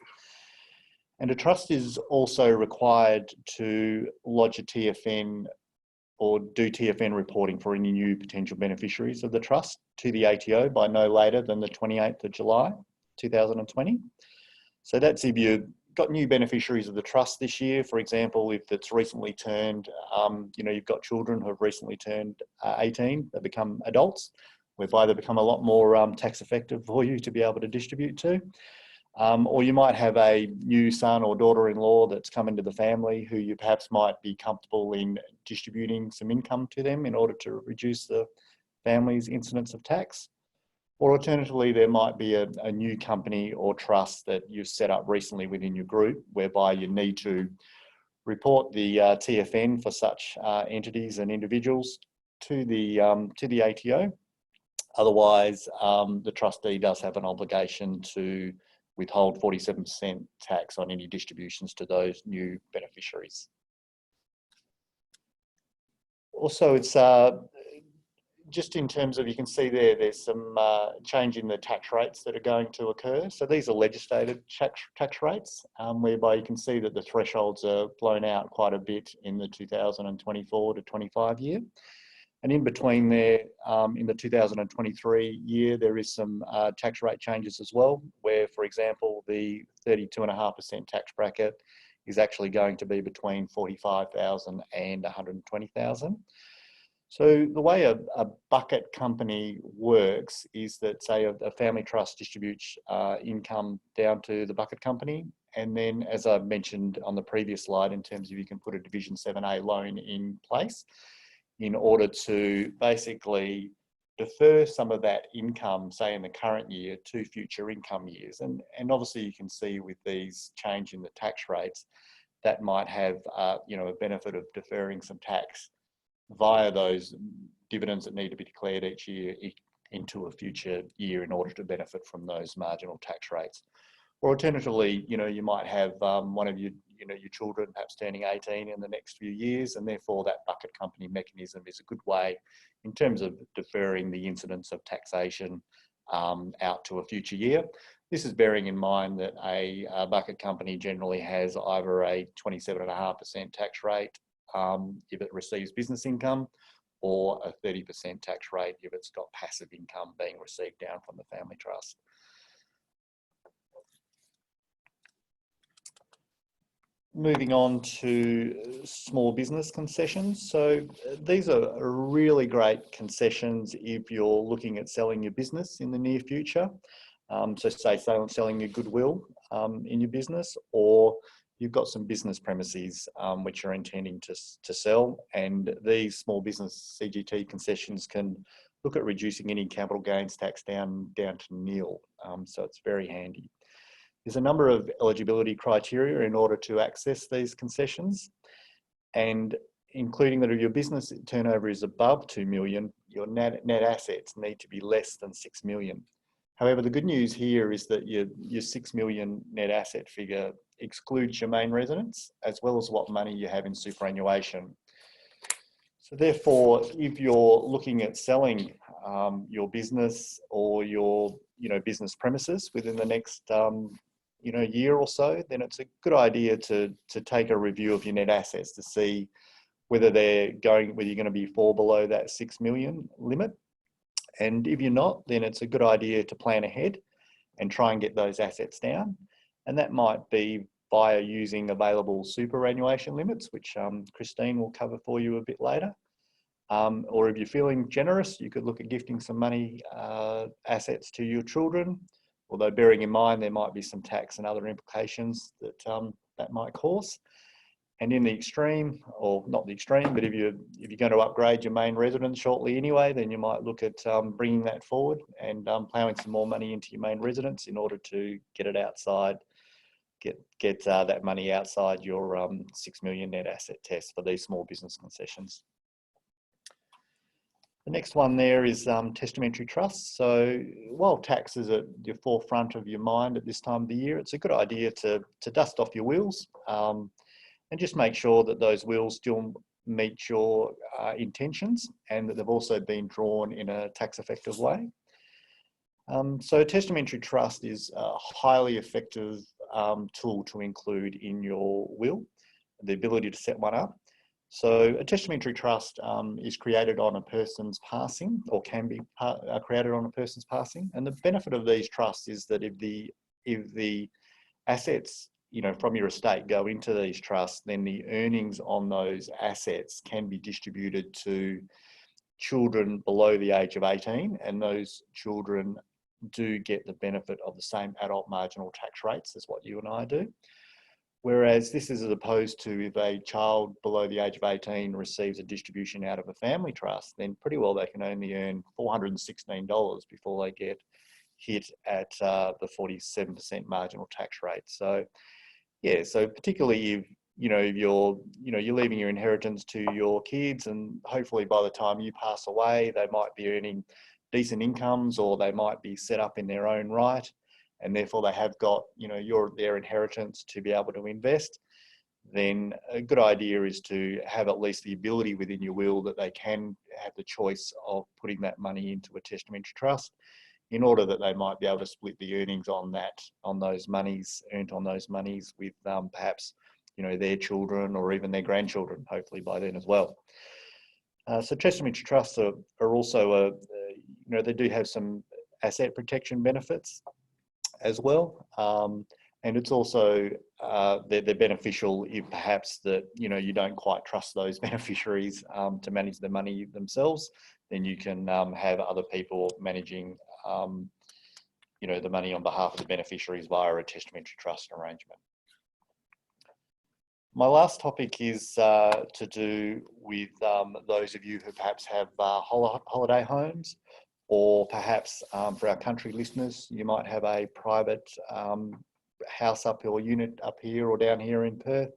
And a trust is also required to lodge a TFN or do TFN reporting for any new potential beneficiaries of the trust to the ATO by no later than the 28th of July, 2020. So that's if you've got new beneficiaries of the trust this year. For example, if it's recently turned, you've got children who have recently turned 18, they become adults, whereby they become a lot more tax effective for you to be able to distribute to. Or you might have a new son or daughter-in-law that's come into the family who you perhaps might be comfortable in distributing some income to them in order to reduce the family's incidence of tax. Or alternatively, there might be a new company or trust that you've set up recently within your group, whereby you need to report the TFN for such entities and individuals to the ATO. Otherwise, the trustee does have an obligation to withhold 47% tax on any distributions to those new beneficiaries. Also, it's just in terms of, you can see there's some change in the tax rates that are going to occur. So these are legislated tax rates, whereby you can see that the thresholds are blown out quite a bit in the 2024 to 25 year. And in between there, in the 2023 year, there is some tax rate changes as well, where, for example, the 32.5% tax bracket is actually going to be between 45,000 and 120,000. So the way a bucket company works is that, say, a family trust distributes income down to the bucket company. And then, as I mentioned on the previous slide, in terms of you can put a Division 7A loan in place in order to basically defer some of that income, say in the current year, to future income years. And obviously you can see with these change in the tax rates, that might have a benefit of deferring some tax via those dividends that need to be declared each year into a future year in order to benefit from those marginal tax rates. Or alternatively, you might have one of your children perhaps turning 18 in the next few years, and therefore that bucket company mechanism is a good way in terms of deferring the incidence of taxation out to a future year. This is bearing in mind that a bucket company generally has either a 27.5% tax rate if it receives business income, or a 30% tax rate if it's got passive income being received down from the family trust. Moving on to small business concessions. So these are really great concessions if you're looking at selling your business in the near future. So say selling your goodwill in your business, or you've got some business premises which you're intending to sell, and these small business CGT concessions can look at reducing any capital gains tax down to nil. So it's very handy. There's a number of eligibility criteria in order to access these concessions, and including that if your business turnover is above 2 million, your net assets need to be less than 6 million. However, the good news here is that your 6 million net asset figure excludes your main residence, as well as what money you have in superannuation. So therefore, if you're looking at selling your business or your business premises within the next year or so, then it's a good idea to take a review of your net assets to see whether you're going to be fall below that 6 million limit. And if you're not, then it's a good idea to plan ahead and try and get those assets down. And that might be via using available superannuation limits, which Christine will cover for you a bit later. Or if you're feeling generous, you could look at gifting some money assets to your children, although bearing in mind there might be some tax and other implications that might cause. And in the extreme, or not the extreme, but if you're going to upgrade your main residence shortly anyway, then you might look at bringing that forward and ploughing some more money into your main residence in order to get it outside, get that money outside your 6 million net asset test for these small business concessions. The next one there is testamentary trusts. So while tax is at the forefront of your mind at this time of the year, it's a good idea to dust off your wills and just make sure that those wills still meet your intentions and that they've also been drawn in a tax effective way. So a testamentary trust is a highly effective tool to include in your will, the ability to set one up. So a testamentary trust is created on a person's passing, or can be created on a person's passing. And the benefit of these trusts is that if the assets from your estate go into these trusts, then the earnings on those assets can be distributed to children below the age of 18, and those children do get the benefit of the same adult marginal tax rates as what you and I do. Whereas this is as opposed to if a child below the age of 18 receives a distribution out of a family trust, then pretty well they can only earn $416 before they get hit at the 47% marginal tax rate. So yeah, so particularly if you're leaving your inheritance to your kids, and hopefully by the time you pass away, they might be earning decent incomes, or they might be set up in their own right, and therefore they have got their inheritance to be able to invest. Then a good idea is to have at least the ability within your will that they can have the choice of putting that money into a testamentary trust, in order that they might be able to split the earnings on those monies, earned on those monies with perhaps their children or even their grandchildren, hopefully by then as well. So testamentary trusts are also they do have some asset protection benefits as well, and it's also they're beneficial if perhaps that you don't quite trust those beneficiaries to manage the money themselves. Then you can have other people managing the money on behalf of the beneficiaries via a testamentary trust arrangement. My last topic is to do with those of you who perhaps have holiday homes, or perhaps for our country listeners, you might have a private house up or unit up here or down here in Perth.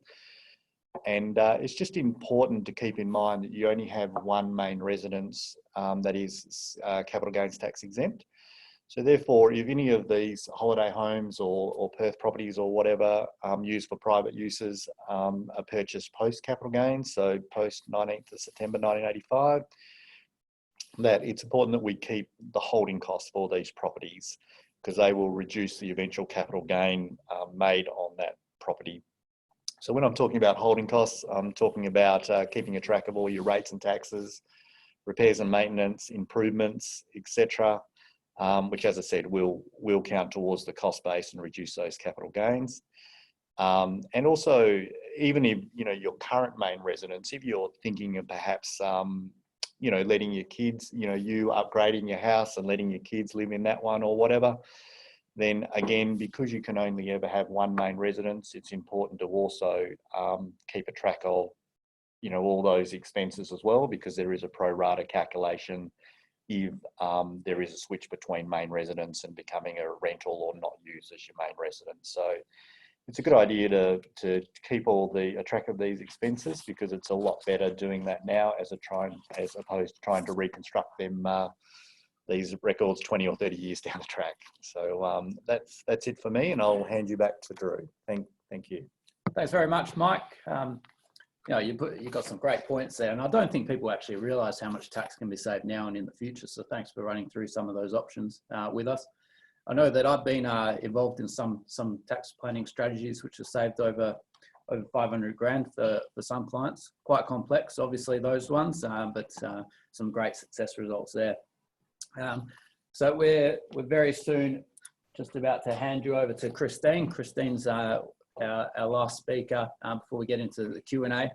And it's just important to keep in mind that you only have one main residence that is capital gains tax exempt. So therefore, if any of these holiday homes or Perth properties or whatever used for private uses are purchased post capital gains, so post 19th of September 1985, that it's important that we keep the holding costs for these properties because they will reduce the eventual capital gain made on that property. So when I'm talking about holding costs, I'm talking about keeping a track of all your rates and taxes, repairs and maintenance, improvements, etc., which, as I said, will count towards the cost base and reduce those capital gains. And also, even if your current main residence, if you're thinking of perhaps letting your kids, you upgrading your house and letting your kids live in that one or whatever, then again, because you can only ever have one main residence, it's important to also keep a track of all those expenses as well, because there is a pro rata calculation if there is a switch between main residence and becoming a rental or not used as your main residence. So it's a good idea to keep a track of these expenses, because it's a lot better doing that now as opposed to trying to reconstruct them, these records 20 or 30 years down the track. So that's it for me, and I'll hand you back to Drew. Thank you. Thanks very much, Mike. You got some great points there, and I don't think people actually realise how much tax can be saved now and in the future. So thanks for running through some of those options with us. I know that I've been involved in some tax planning strategies which have saved over 500 grand for some clients. Quite complex, obviously, those ones, but some great success results there. So we're very soon just about to hand you over to Christine. Christine's our last speaker before we get into the Q&A.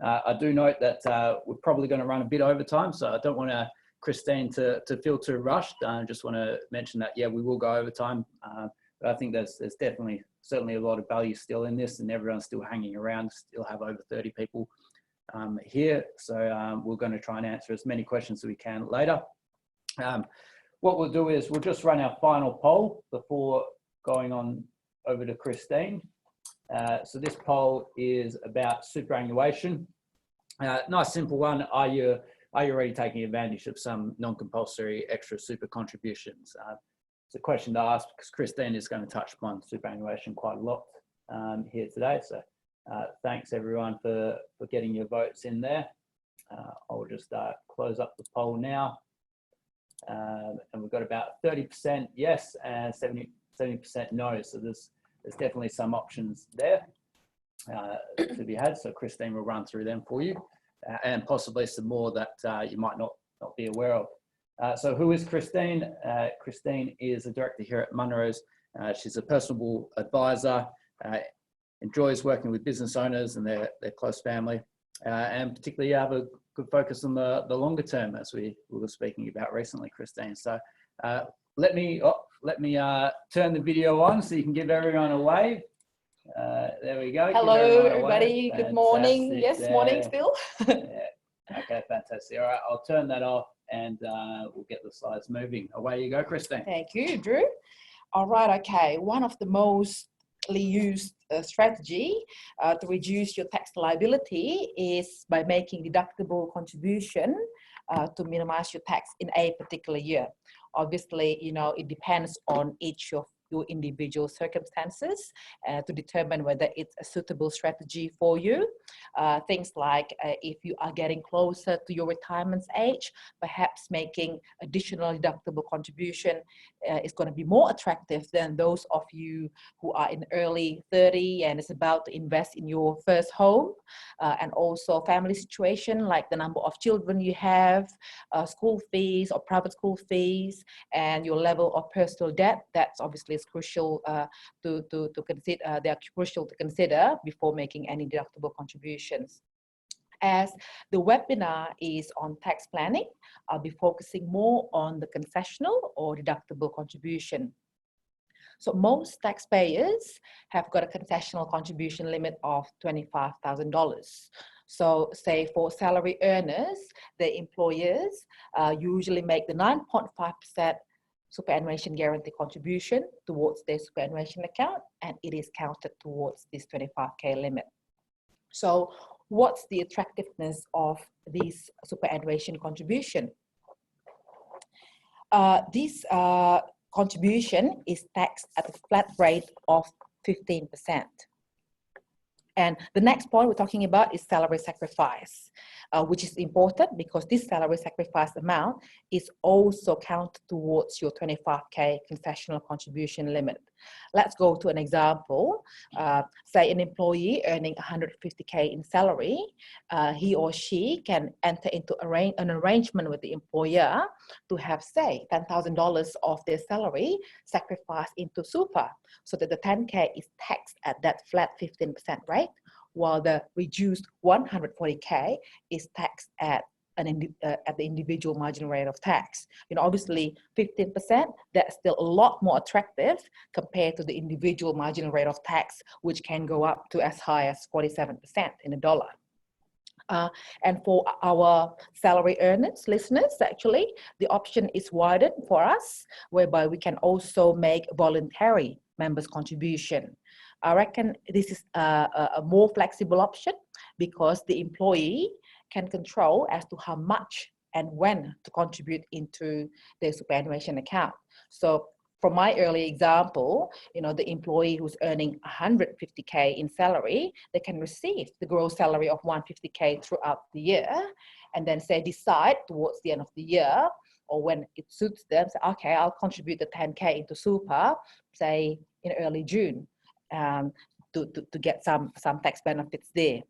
I do note that we're probably going to run a bit over time, so I don't want Christine to feel too rushed. I just want to mention that, yeah, we will go over time, but I think there's certainly a lot of value still in this, and everyone's still hanging around, still have over 30 people here. So we're going to try and answer as many questions as we can later. What we'll do is we'll just run our final poll before going on over to Christine. So this poll is about superannuation. Nice simple one. Are you already taking advantage of some non-compulsory extra super contributions? It's a question to ask because Christine is going to touch upon superannuation quite a lot here today. So thanks everyone for getting your votes in there. I'll just close up the poll now. And we've got about 30% yes and 70% no. So there's definitely some options there to be had. So Christine will run through them for you, and possibly some more that you might not be aware of. So who is Christine? Christine is a director here at Munros. She's a personal advisor, enjoys working with business owners and their close family, and particularly have a good focus on the longer term, as we were speaking about recently, Christine. So let me turn the video on so you can give everyone a wave. There we go. Hello, everybody. Good morning. Yes, there. Morning still. Yeah. Okay, fantastic. All right, I'll turn that off and we'll get the slides moving. Away you go, Christine. Thank you, Drew. All right, okay. One of the mostly used strategy to reduce your tax liability is by making deductible contribution to minimize your tax in a particular year. Obviously, it depends on each of your individual circumstances to determine whether it's a suitable strategy for you. Things like if you are getting closer to your retirement age, perhaps making additional deductible contribution is going to be more attractive than those of you who are in early 30 and is about to invest in your first home, and also family situation like the number of children you have, school fees or private school fees, and your level of personal debt. That's obviously is crucial to consider. They are crucial to consider before making any deductible contributions. As the webinar is on tax planning, I'll be focusing more on the concessional or deductible contribution. So most taxpayers have got a concessional contribution limit of $25,000. So say for salary earners, the employers usually make the 9.5% superannuation guarantee contribution towards their superannuation account, and it is counted towards this 25K limit. So what's the attractiveness of this superannuation contribution? This contribution is taxed at a flat rate of 15%. And the next point we're talking about is salary sacrifice. which is important because this salary sacrifice amount is also counted towards your 25K concessional contribution limit. Let's go to an example. Say an employee earning 150K in salary, he or she can enter into an arrangement with the employer to have, say, $10,000 of their salary sacrificed into super, so that the 10K is taxed at that flat 15% rate, while the reduced 140K is taxed at the individual marginal rate of tax. Obviously 15%, that's still a lot more attractive compared to the individual marginal rate of tax, which can go up to as high as 47% in a dollar. And for our salary earners, listeners, actually, the option is widened for us, whereby we can also make voluntary members' contribution. I reckon this is a more flexible option because the employee can control as to how much and when to contribute into their superannuation account. So from my early example, the employee who's earning 150K in salary, they can receive the gross salary of 150K throughout the year, and then say decide towards the end of the year or when it suits them, say, okay, I'll contribute the 10K into super, say in early June, to get some tax benefits there.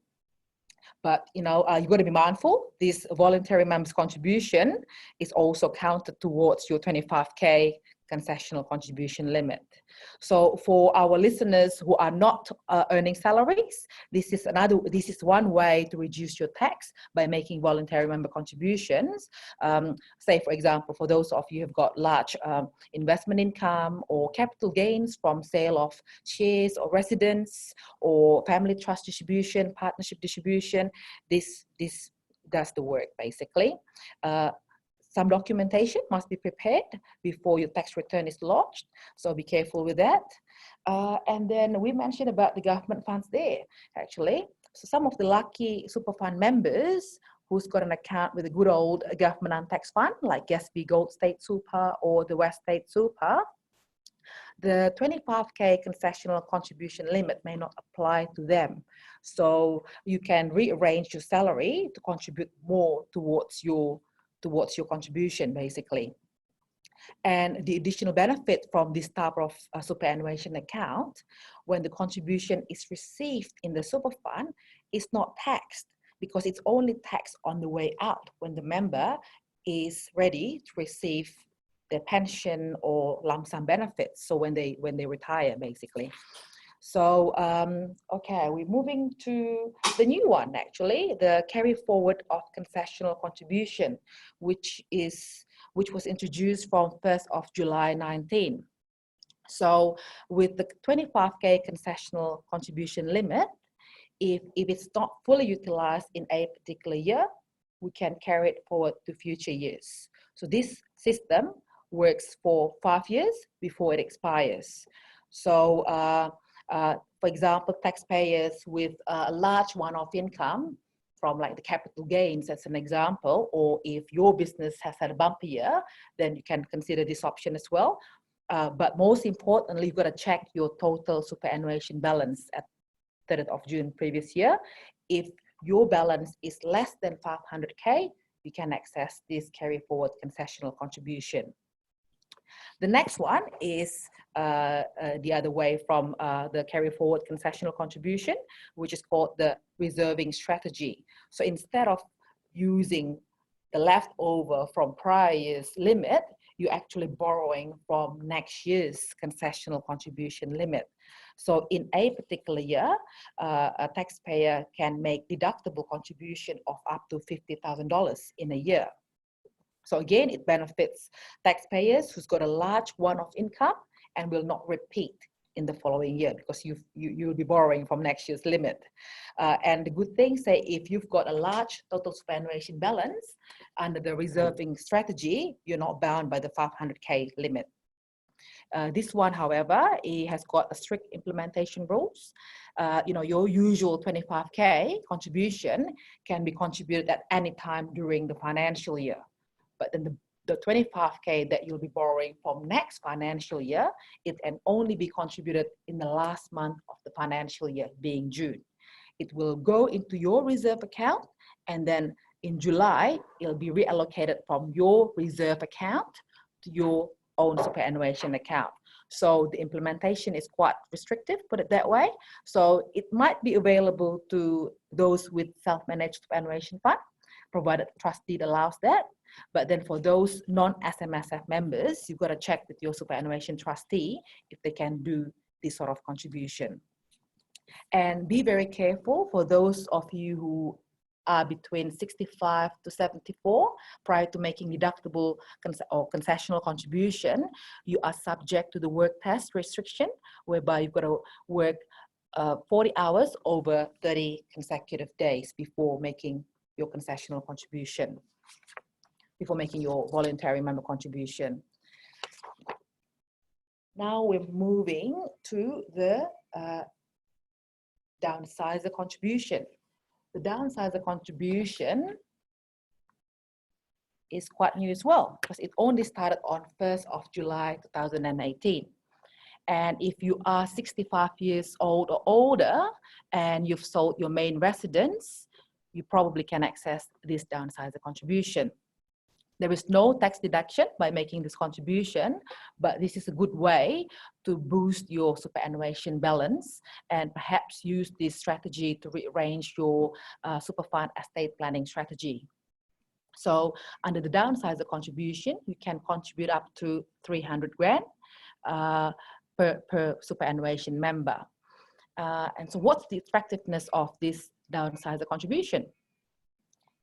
But you've got to be mindful, this voluntary members contribution is also counted towards your 25K concessional contribution limit. So for our listeners who are not earning salaries, this is one way to reduce your tax by making voluntary member contributions. Say, for example, for those of you who've got large investment income or capital gains from sale of shares or residence or family trust distribution, partnership distribution, this does the work basically. Some documentation must be prepared before your tax return is lodged, so be careful with that. And then we mentioned about the government funds there, actually. So some of the lucky super fund members who's got an account with a good old government untaxed fund, like Gatsby Gold State Super or the West State Super, the 25K concessional contribution limit may not apply to them. So you can rearrange your salary to contribute more towards your contribution, basically. And the additional benefit from this type of superannuation account, when the contribution is received in the super fund, is not taxed, because it's only taxed on the way out when the member is ready to receive their pension or lump sum benefits. So when they retire, basically. So, okay, we're moving to the new one, actually, the carry forward of concessional contribution, which was introduced from 1st of July 19. So with the 25K concessional contribution limit, if it's not fully utilized in a particular year, we can carry it forward to future years. So this system works for 5 years before it expires. So, for example, taxpayers with a large one-off income from like the capital gains, as an example, or if your business has had a bumpy year, then you can consider this option as well. But most importantly, you've got to check your total superannuation balance at 3rd of June previous year. If your balance is less than 500K, you can access this carry forward concessional contribution. The next one is the other way from the carry forward concessional contribution, which is called the reserving strategy. So instead of using the leftover from prior year's limit, you're actually borrowing from next year's concessional contribution limit. So in a particular year, a taxpayer can make deductible contribution of up to $50,000 in a year. So again, it benefits taxpayers who's got a large one-off income and will not repeat in the following year, because you'll be borrowing from next year's limit. And the good thing, say, if you've got a large total superannuation balance under the reserving strategy, you're not bound by the 500K limit. This one, however, it has got a strict implementation rules. Your usual 25K contribution can be contributed at any time during the financial year. But then the 25K that you'll be borrowing from next financial year, it can only be contributed in the last month of the financial year, being June. It will go into your reserve account, and then in July, it'll be reallocated from your reserve account to your own superannuation account. So the implementation is quite restrictive, put it that way. So it might be available to those with self-managed superannuation fund, provided trust deed allows that. But then for those non-SMSF members, you've got to check with your superannuation trustee if they can do this sort of contribution. And be very careful for those of you who are between 65 to 74, prior to making deductible or concessional contribution, you are subject to the work test restriction, whereby you've got to work 40 hours over 30 consecutive days before making your concessional contribution, before making your voluntary member contribution. Now we're moving to the downsizer contribution. The downsizer contribution is quite new as well, because it only started on 1st of July 2018. And if you are 65 years old or older and you've sold your main residence, you probably can access this downsizer contribution. There is no tax deduction by making this contribution, but this is a good way to boost your superannuation balance and perhaps use this strategy to rearrange your superfund estate planning strategy. So under the downsizer contribution, you can contribute up to 300 grand per superannuation member. And so what's the attractiveness of this downsizer contribution?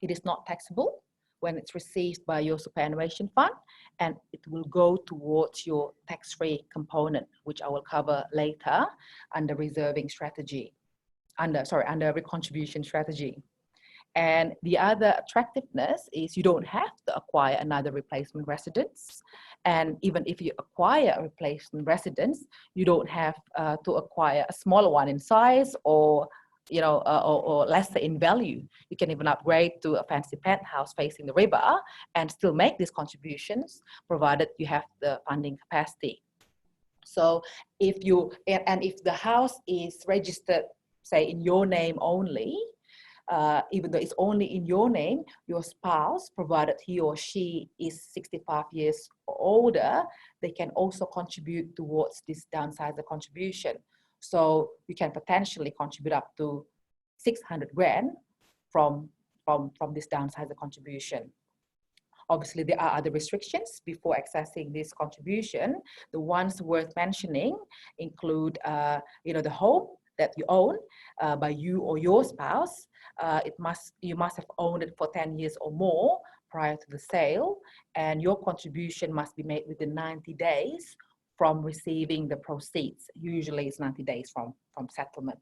It is not taxable when it's received by your superannuation fund, and it will go towards your tax-free component, which I will cover later under reserving strategy, under recontribution strategy. And the other attractiveness is you don't have to acquire another replacement residence. And even if you acquire a replacement residence, you don't have to acquire a smaller one in size or or lesser in value. You can even upgrade to a fancy penthouse facing the river and still make these contributions, provided you have the funding capacity. So if the house is registered, say, in your name only, even though it's only in your name, your spouse, provided he or she is 65 years or older, they can also contribute towards this downsizer contribution. So you can potentially contribute up to 600 grand from this downsizer contribution. Obviously, there are other restrictions before accessing this contribution. The ones worth mentioning include, the home that you own by you or your spouse. You must have owned it for 10 years or more prior to the sale, and your contribution must be made within 90 days from receiving the proceeds. Usually it's 90 days from settlement.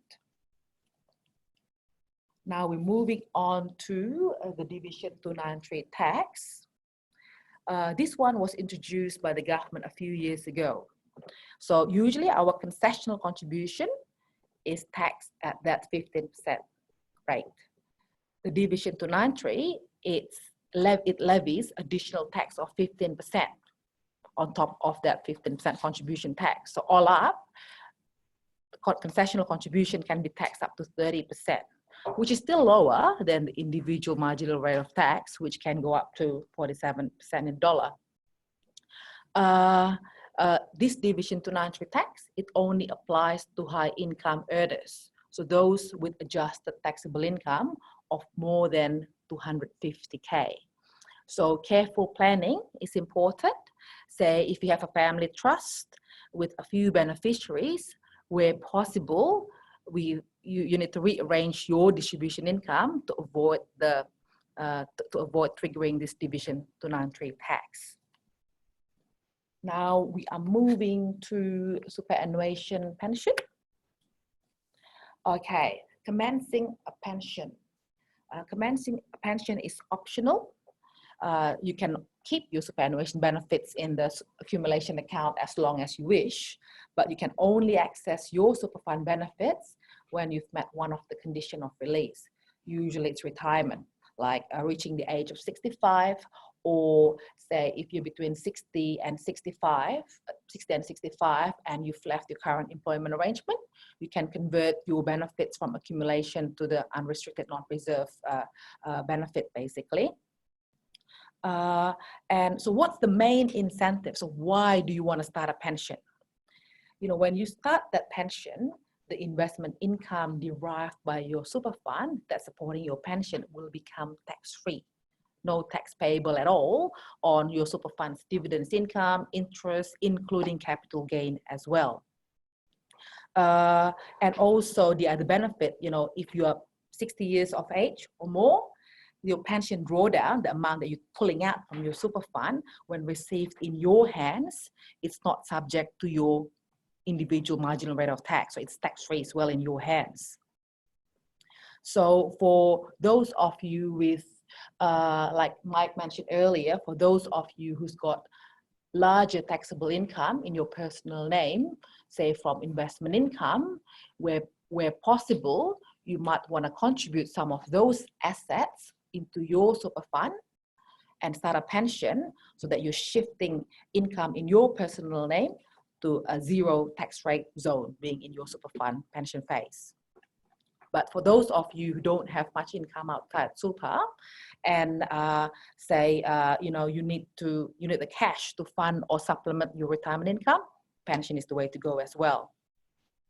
Now we're moving on to the Division 293 tax. This one was introduced by the government a few years ago. So usually our concessional contribution is taxed at that 15% rate. The Division 293, it levies additional tax of 15% on top of that 15% contribution tax. So all up, concessional contribution can be taxed up to 30%, which is still lower than the individual marginal rate of tax, which can go up to 47% in dollar. This Division 293 tax, it only applies to high income earners. So those with adjusted taxable income of more than 250K. So careful planning is important. Say if you have a family trust with a few beneficiaries, where possible, you need to rearrange your distribution income to avoid triggering this Division 293 tax. Now we are moving to superannuation pension. Okay, commencing a pension. Commencing a pension is optional. You can keep your superannuation benefits in the accumulation account as long as you wish, but you can only access your superfund benefits when you've met one of the conditions of release. Usually it's retirement, like reaching the age of 65 or say if you're between 60 and 65, and you've left your current employment arrangement, you can convert your benefits from accumulation to the unrestricted non-reserve benefit, basically. And so what's the main incentive? So why do you want to start a pension? You know, when you start that pension, the investment income derived by your super fund that's supporting your pension will become tax-free. No tax payable at all on your super fund's dividends income, interest, including capital gain as well. And also the other benefit, you know, if you are 60 years of age or more, your pension drawdown, the amount that you're pulling out from your super fund, when received in your hands, it's not subject to your individual marginal rate of tax. So it's tax-free as well in your hands. So for those of you with, like Mike mentioned earlier, for those of you who's got larger taxable income in your personal name, say from investment income, where possible, you might want to contribute some of those assets into your super fund and start a pension so that you're shifting income in your personal name to a zero tax rate zone, being in your super fund pension phase. But for those of you who don't have much income outside super, and say you know you need the cash to fund or supplement your retirement income, pension is the way to go as well.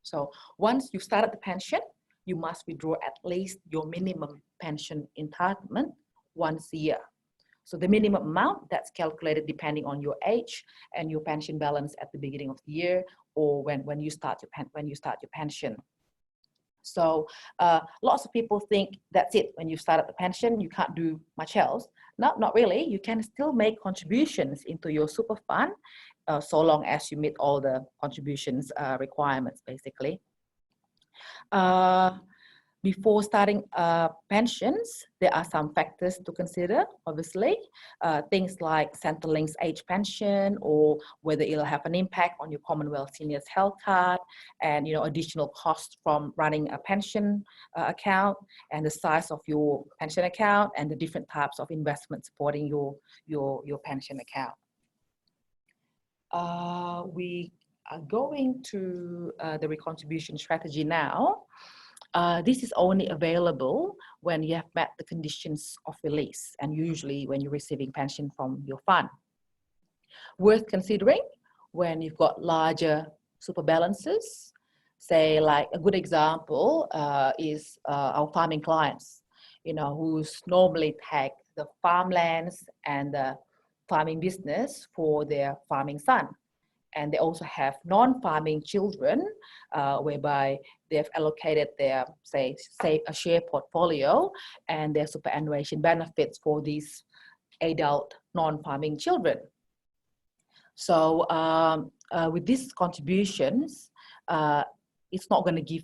So once you've started the pension, you must withdraw at least your minimum pension entitlement once a year. So the minimum amount that's calculated depending on your age and your pension balance at the beginning of the year, or when you start your pension. So lots of people think that's it. When you start at the pension, you can't do much else. Not really. You can still make contributions into your super fund so long as you meet all the contributions requirements, basically. Before starting pensions, there are some factors to consider, obviously. Things like Centrelink's age pension, or whether it'll have an impact on your Commonwealth Seniors Health Card, and additional costs from running a pension account, and the size of your pension account, and the different types of investment supporting your pension account. We are going to the recontribution strategy now. This is only available when you have met the conditions of release, and usually when you're receiving pension from your fund. Worth considering when you've got larger super balances. Say, like a good example is our farming clients, who's normally take the farmlands and the farming business for their farming son. And they also have non-farming children, whereby they've allocated their, say a share portfolio and their superannuation benefits for these adult non-farming children. So with these contributions, it's not going to give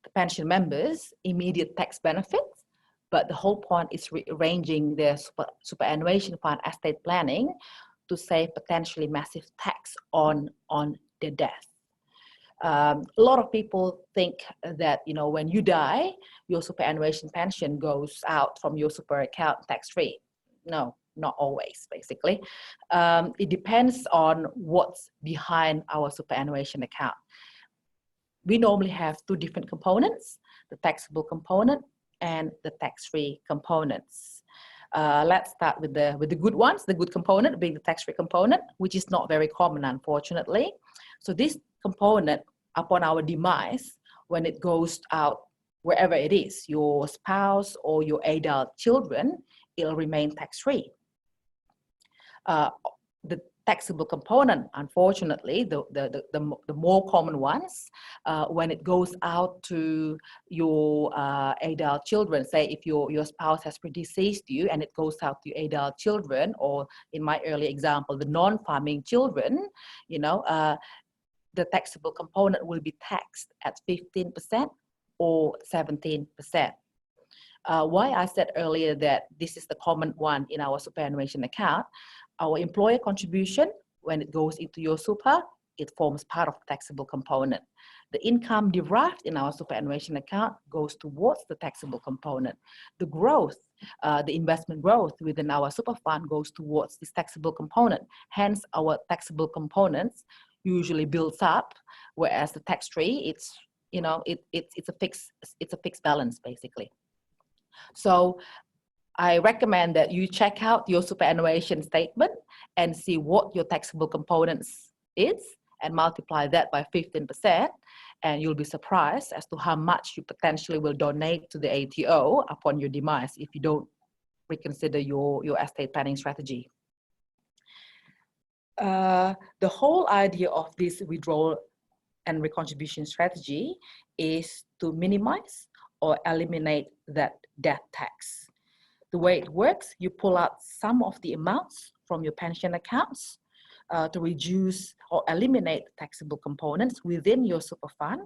the pension members immediate tax benefits, but the whole point is rearranging their superannuation fund estate planning to save potentially massive tax on their death. A lot of people think that when you die, your superannuation pension goes out from your super account tax-free. No, not always, basically. It depends on what's behind our superannuation account. We normally have two different components: the taxable component and the tax-free components. Let's start with the good ones, the good component being the tax-free component, which is not very common, unfortunately. So this component, upon our demise, when it goes out wherever it is, your spouse or your adult children, it'll remain tax-free. The taxable component, unfortunately, the more common ones, when it goes out to your adult children, say if your spouse has predeceased you and it goes out to your adult children, or in my early example, the non-farming children, the taxable component will be taxed at 15% or 17%. Why I said earlier that this is the common one in our superannuation account, our employer contribution, when it goes into your super, it forms part of the taxable component. The income derived in our superannuation account goes towards the taxable component. The growth The investment growth within our super fund goes towards this taxable component. Hence, our taxable components usually builds up, whereas the tax-free, it's a fixed balance basically. So I recommend that you check out your superannuation statement and see what your taxable components is and multiply that by 15%, and you'll be surprised as to how much you potentially will donate to the ATO upon your demise if you don't reconsider your estate planning strategy. The whole idea of this withdrawal and recontribution strategy is to minimize or eliminate that death tax. The way it works, you pull out some of the amounts from your pension accounts to reduce or eliminate taxable components within your super fund,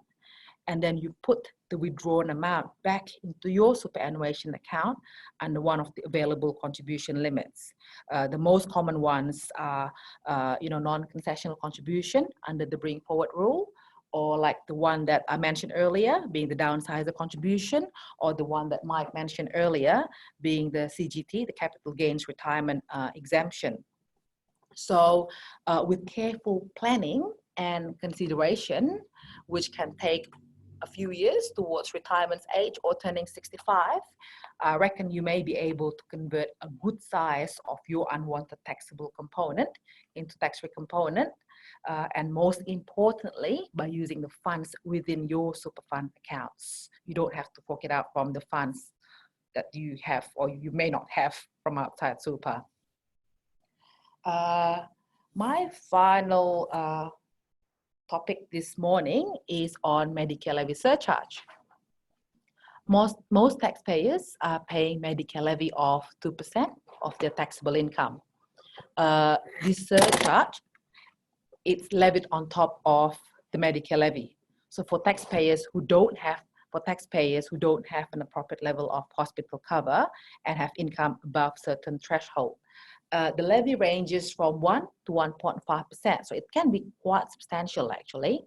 and then you put the withdrawn amount back into your superannuation account under one of the available contribution limits. The most common ones are, non-concessional contribution under the bring forward rule, or like the one that I mentioned earlier, being the downsizer contribution, or the one that Mike mentioned earlier, being the CGT, the capital gains retirement exemption. So with careful planning and consideration, which can take a few years towards retirement age or turning 65, I reckon you may be able to convert a good size of your unwanted taxable component into tax-free component, and most importantly, by using the funds within your super fund accounts. You don't have to fork it out from the funds that you have or you may not have from outside super. My final topic this morning is on Medicare levy surcharge. Most taxpayers are paying Medicare levy of 2% of their taxable income. This surcharge, it's levied on top of the Medicare levy. So for taxpayers who don't have an appropriate level of hospital cover and have income above certain threshold, the levy ranges from 1 to 1.5%. So it can be quite substantial actually.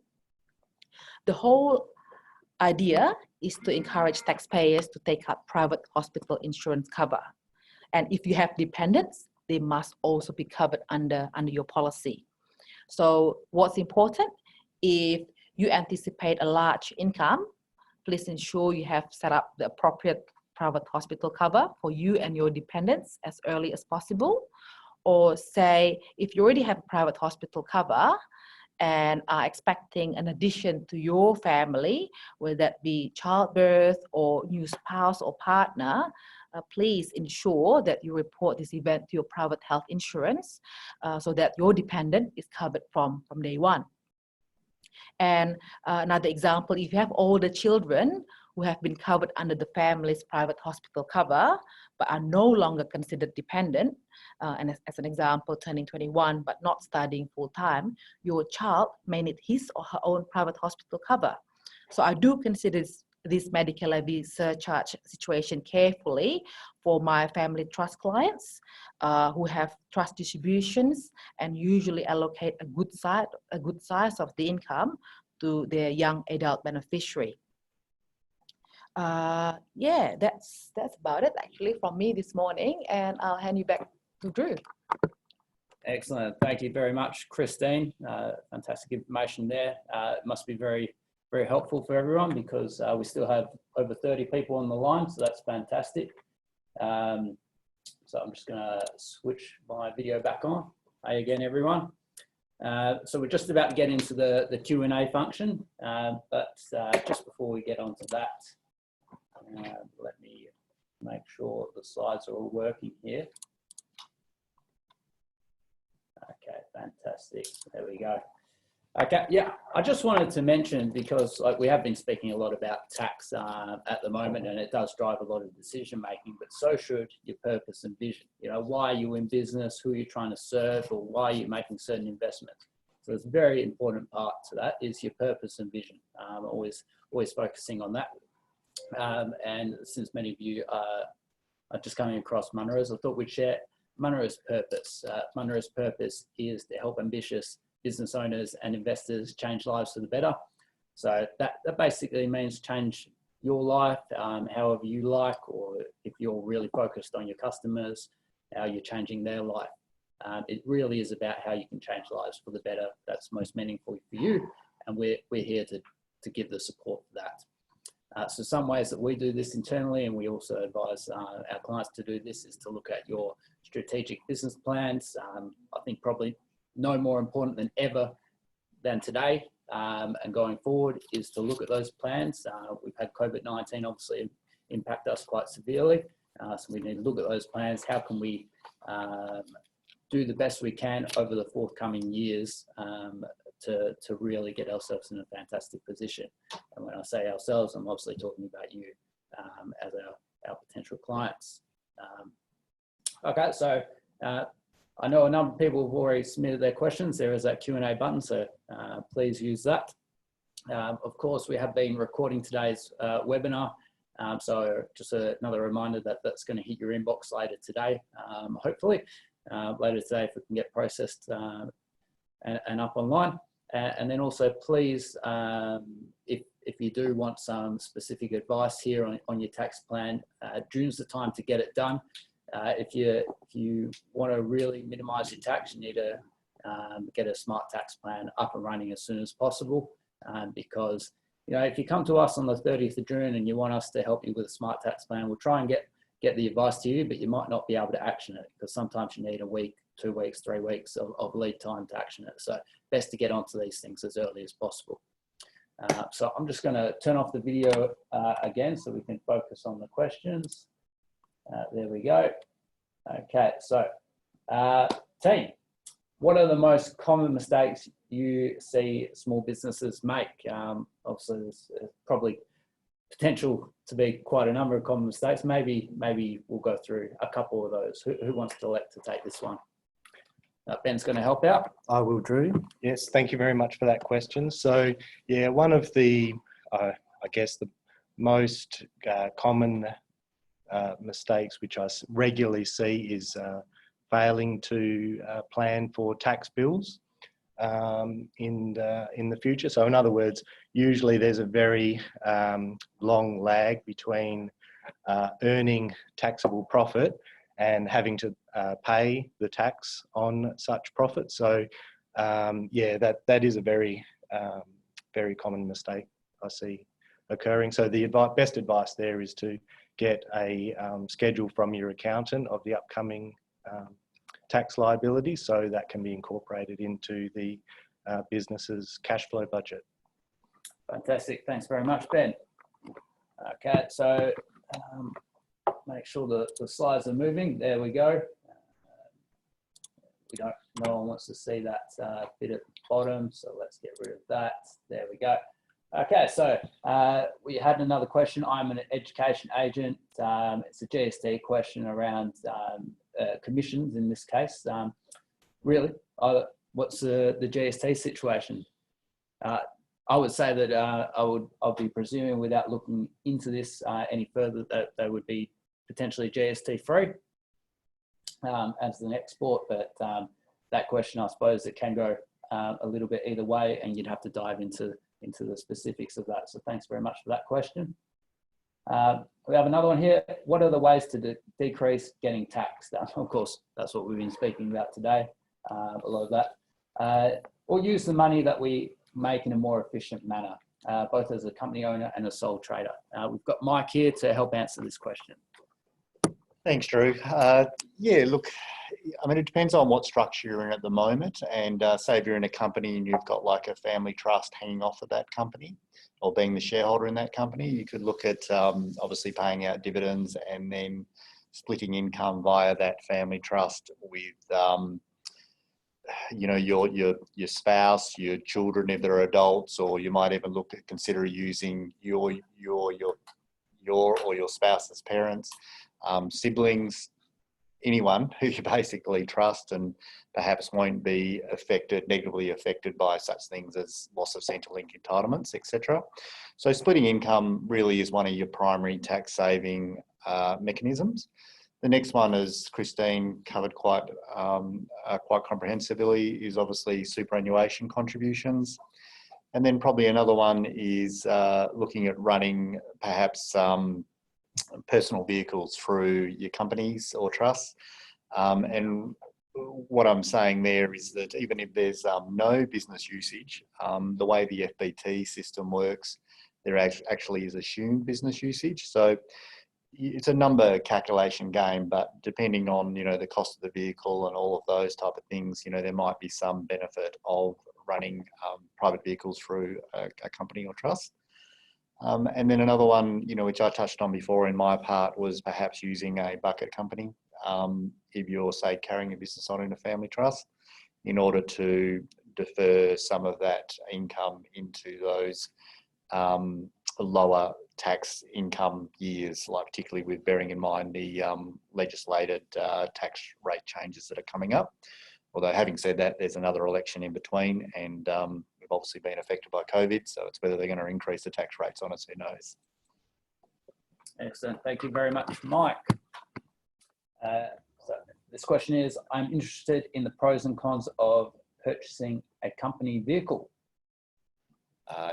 The whole idea is to encourage taxpayers to take up private hospital insurance cover. And if you have dependents, they must also be covered under your policy. So what's important, if you anticipate a large income, please ensure you have set up the appropriate private hospital cover for you and your dependents as early as possible. Or say, if you already have private hospital cover and are expecting an addition to your family, whether that be childbirth or new spouse or partner, please ensure that you report this event to your private health insurance so that your dependent is covered from day one. And another example, if you have older children who have been covered under the family's private hospital cover but are no longer considered dependent, and as an example, turning 21 but not studying full-time, your child may need his or her own private hospital cover. So I do consider this Medicare levy surcharge situation carefully for my family trust clients who have trust distributions and usually allocate a good size of the income to their young adult beneficiary. Yeah, that's about it actually from me this morning, and I'll hand you back to Drew. Excellent. Thank you very much, Christine. Fantastic information there. It must be very, very helpful for everyone because we still have over 30 people on the line, so that's fantastic. So I'm just going to switch my video back on. Hi again, everyone. So we're just about to get into the Q&A function, but just before we get onto that, let me make sure the slides are all working here. Okay, fantastic. There we go. Okay, yeah, I just wanted to mention, because we have been speaking a lot about tax at the moment, and it does drive a lot of decision making, but so should your purpose and vision. You know, why are you in business, who are you trying to serve, or why are you making certain investments? So it's a very important part to that is your purpose and vision. Always focusing on that. And since many of you are just coming across Munro's, I thought we'd share Munro's purpose. Munro's purpose is to help ambitious business owners and investors change lives for the better. So that basically means change your life however you like, or if you're really focused on your customers, how you're changing their life. It really is about how you can change lives for the better. That's most meaningful for you, and we're here to give the support for that. So some ways that we do this internally, and we also advise our clients to do this, is to look at your strategic business plans. I think probably no more important than ever than today and going forward is to look at those plans. We've had COVID-19 obviously impact us quite severely, so we need to look at those plans. How can we do the best we can over the forthcoming years to really get ourselves in a fantastic position? And when I say ourselves, I'm obviously talking about you as our potential clients. Okay, so I know a number of people have already submitted their questions. There is that Q&A button, so please use that. Of course, we have been recording today's webinar, so just another reminder that that's going to hit your inbox later today, hopefully. Later today, if we can get processed and up online. And then also, please, if you do want some specific advice here on your tax plan, June's the time to get it done. If you want to really minimise your tax, you need to get a smart tax plan up and running as soon as possible. Because if you come to us on the 30th of June and you want us to help you with a smart tax plan, we'll try and get the advice to you, but you might not be able to action it because sometimes you need a week, 2 weeks, 3 weeks of lead time to action it. So best to get onto these things as early as possible. So I'm just going to turn off the video again so we can focus on the questions. There we go. Okay, so team, what are the most common mistakes you see small businesses make? Obviously, there's probably potential to be quite a number of common mistakes. Maybe we'll go through a couple of those. Who wants to elect to take this one? Ben's going to help out. I will, Drew. Yes, thank you very much for that question. So, yeah, one of the, I guess, the most common mistakes which I regularly see is failing to plan for tax bills in the future. So in other words, usually there's a very long lag between earning taxable profit and having to pay the tax on such profit. So yeah, that is a very common mistake I see occurring. So the best advice there is to get a schedule from your accountant of the upcoming tax liability, so that can be incorporated into the business's cash flow budget. Fantastic. Thanks very much, Ben. Okay, so make sure the slides are moving. There we go. No one wants to see that bit at the bottom, so let's get rid of that. There we go. Okay, so we had another question. I'm an education agent. It's a GST question around commissions in this case. Really, what's the GST situation? I would say that I'll be presuming, without looking into this any further, that they would be potentially GST free as an export. But that question, I suppose, it can go a little bit either way, and you'd have to dive into the specifics of that. So thanks very much for that question. We have another one here. What are the ways to decrease getting taxed? Of course, that's what we've been speaking about today, a lot of that. Or use the money that we make in a more efficient manner, both as a company owner and a sole trader. We've got Mike here to help answer this question. Thanks, Drew. Yeah, look, I mean, it depends on what structure you're in at the moment. And say if you're in a company and you've got like a family trust hanging off of that company, or being the shareholder in that company, you could look at obviously paying out dividends and then splitting income via that family trust with, you know, your spouse, your children if they're adults, or you might even consider using your or your spouse's parents, siblings, anyone who you basically trust and perhaps won't be negatively affected by such things as loss of Centrelink entitlements, etc. So splitting income really is one of your primary tax saving mechanisms. The next one, as Christine covered quite comprehensively, is obviously superannuation contributions. And then probably another one is looking at running perhaps personal vehicles through your companies or trusts. And what I'm saying there is that even if there's no business usage, the way the FBT system works, there actually is assumed business usage. So it's a number calculation game, but depending on, you know, the cost of the vehicle and all of those type of things, you know, there might be some benefit of running private vehicles through a company or trust. And then another one, you know, which I touched on before in my part, was perhaps using a bucket company. If you're, say, carrying a business on in a family trust, in order to defer some of that income into those lower tax income years, like particularly with bearing in mind the legislated tax rate changes that are coming up. Although having said that, there's another election in between, and we've obviously been affected by COVID, so it's whether they're going to increase the tax rates on us, who knows. Excellent. Thank you very much, Mike. So this question is, I'm interested in the pros and cons of purchasing a company vehicle.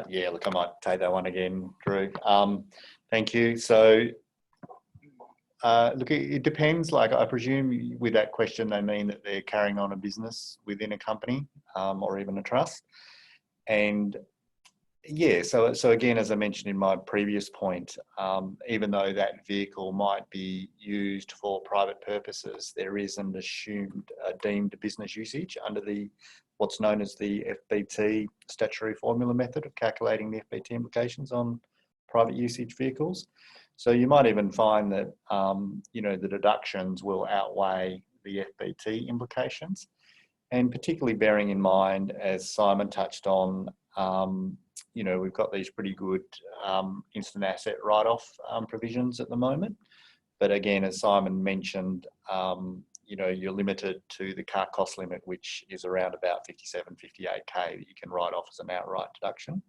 Yeah, look, I might take that one again, Drew. Thank you. So, look, it depends. Like, I presume with that question, they mean that they're carrying on a business within a company or even a trust. And yeah, so again, as I mentioned in my previous point, even though that vehicle might be used for private purposes, there is an assumed deemed business usage under the what's known as the FBT statutory formula method of calculating the FBT implications on private usage vehicles. So you might even find that, you know, the deductions will outweigh the FBT implications. And particularly bearing in mind, as Simon touched on, you know, we've got these pretty good instant asset write-off provisions at the moment. But again, as Simon mentioned, you know, you're limited to the car cost limit, which is around about 57, 58K that you can write off as an outright deduction.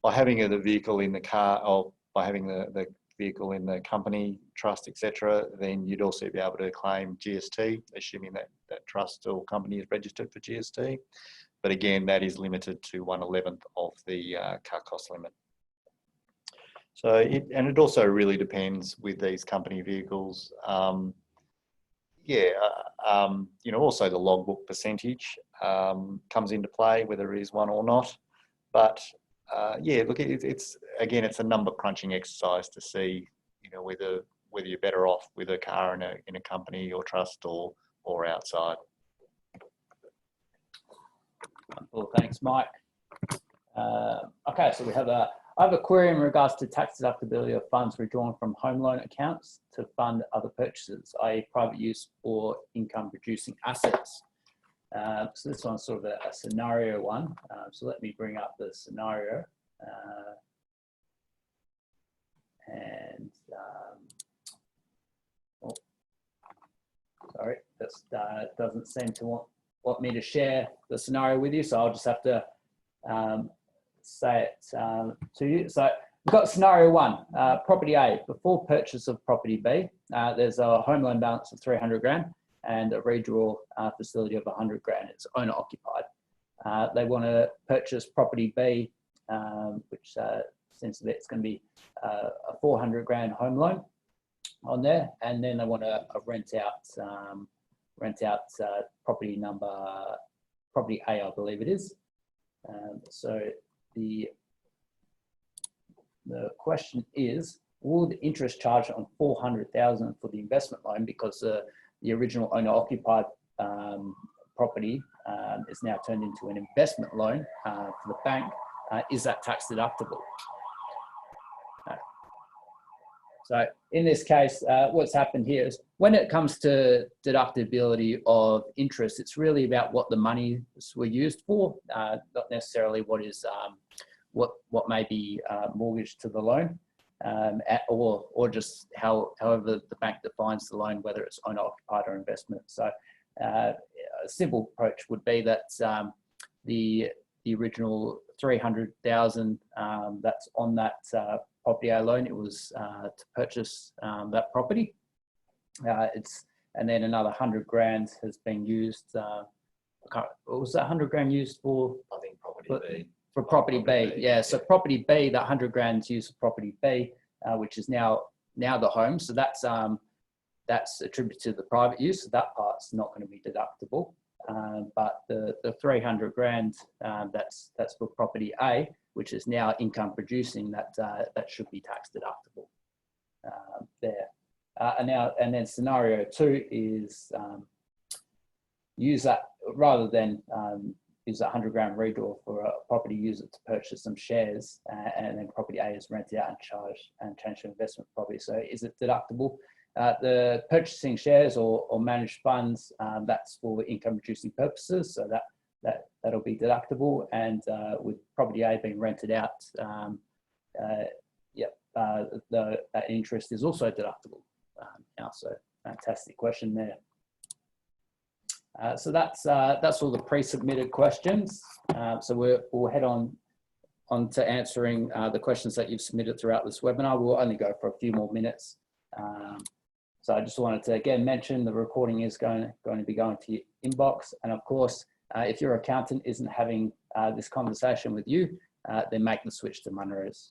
By having the vehicle in the car, or by having the vehicle in the company, trust, etc., then you'd also be able to claim GST, assuming that that trust or company is registered for GST. But again, that is limited to 1/11 of the car cost limit. So it also really depends with these company vehicles. You know, also the logbook percentage comes into play, whether it is one or not. But yeah, look, it's again, it's a number crunching exercise to see, you know, whether you're better off with a car in a company or trust or outside. Well, thanks, Mike. Okay, so I have a query in regards to tax deductibility of funds withdrawn from home loan accounts to fund other purchases, i.e. private use or income producing assets. So this one's sort of a scenario one. So let me bring up the scenario. Oh, sorry, this doesn't seem to want me to share the scenario with you, so I'll just have to say it to you. So we've got scenario one, property A. Before purchase of property B, there's a home loan balance of 300 grand and a redraw facility of 100 grand. It's owner occupied. They want to purchase property B, which seems that it's going to be a 400 grand home loan on there, and then they want to rent out property A, I believe it is. So the question is, will the interest charged on 400,000 for the investment loan, because the original owner occupied property is now turned into an investment loan for the bank, is that tax deductible? So in this case, what's happened here is when it comes to deductibility of interest, it's really about what the monies were used for, not necessarily what is what may be mortgaged to the loan, or just however the bank defines the loan, whether it's owner occupied or investment. So a simple approach would be that the original 300,000 that's on that property A loan, it was to purchase that property. And then another 100 grand has been used. What was that 100 grand used for? I think property B. For property B, yeah. So property B, that 100 grand is used for property B, which is now the home. So that's attributed to the private use. So that part's not going to be deductible. But the 300 grand, that's for property A, which is now income producing. That should be tax deductible there. And then scenario 2 is use that rather than use that 100 grand redraw for a property user to purchase some shares, and then property A is rented out and changed to investment property. So is it deductible? The purchasing shares or managed funds, that's for income producing purposes, so that'll be deductible. And with property A being rented out, that interest is also deductible. So fantastic question there. So that's all the pre-submitted questions. So we'll head on to answering the questions that you've submitted throughout this webinar. We'll only go for a few more minutes. So I just wanted to again mention the recording is going to be going to your inbox. And of course, if your accountant isn't having this conversation with you, then make the switch to Munro's.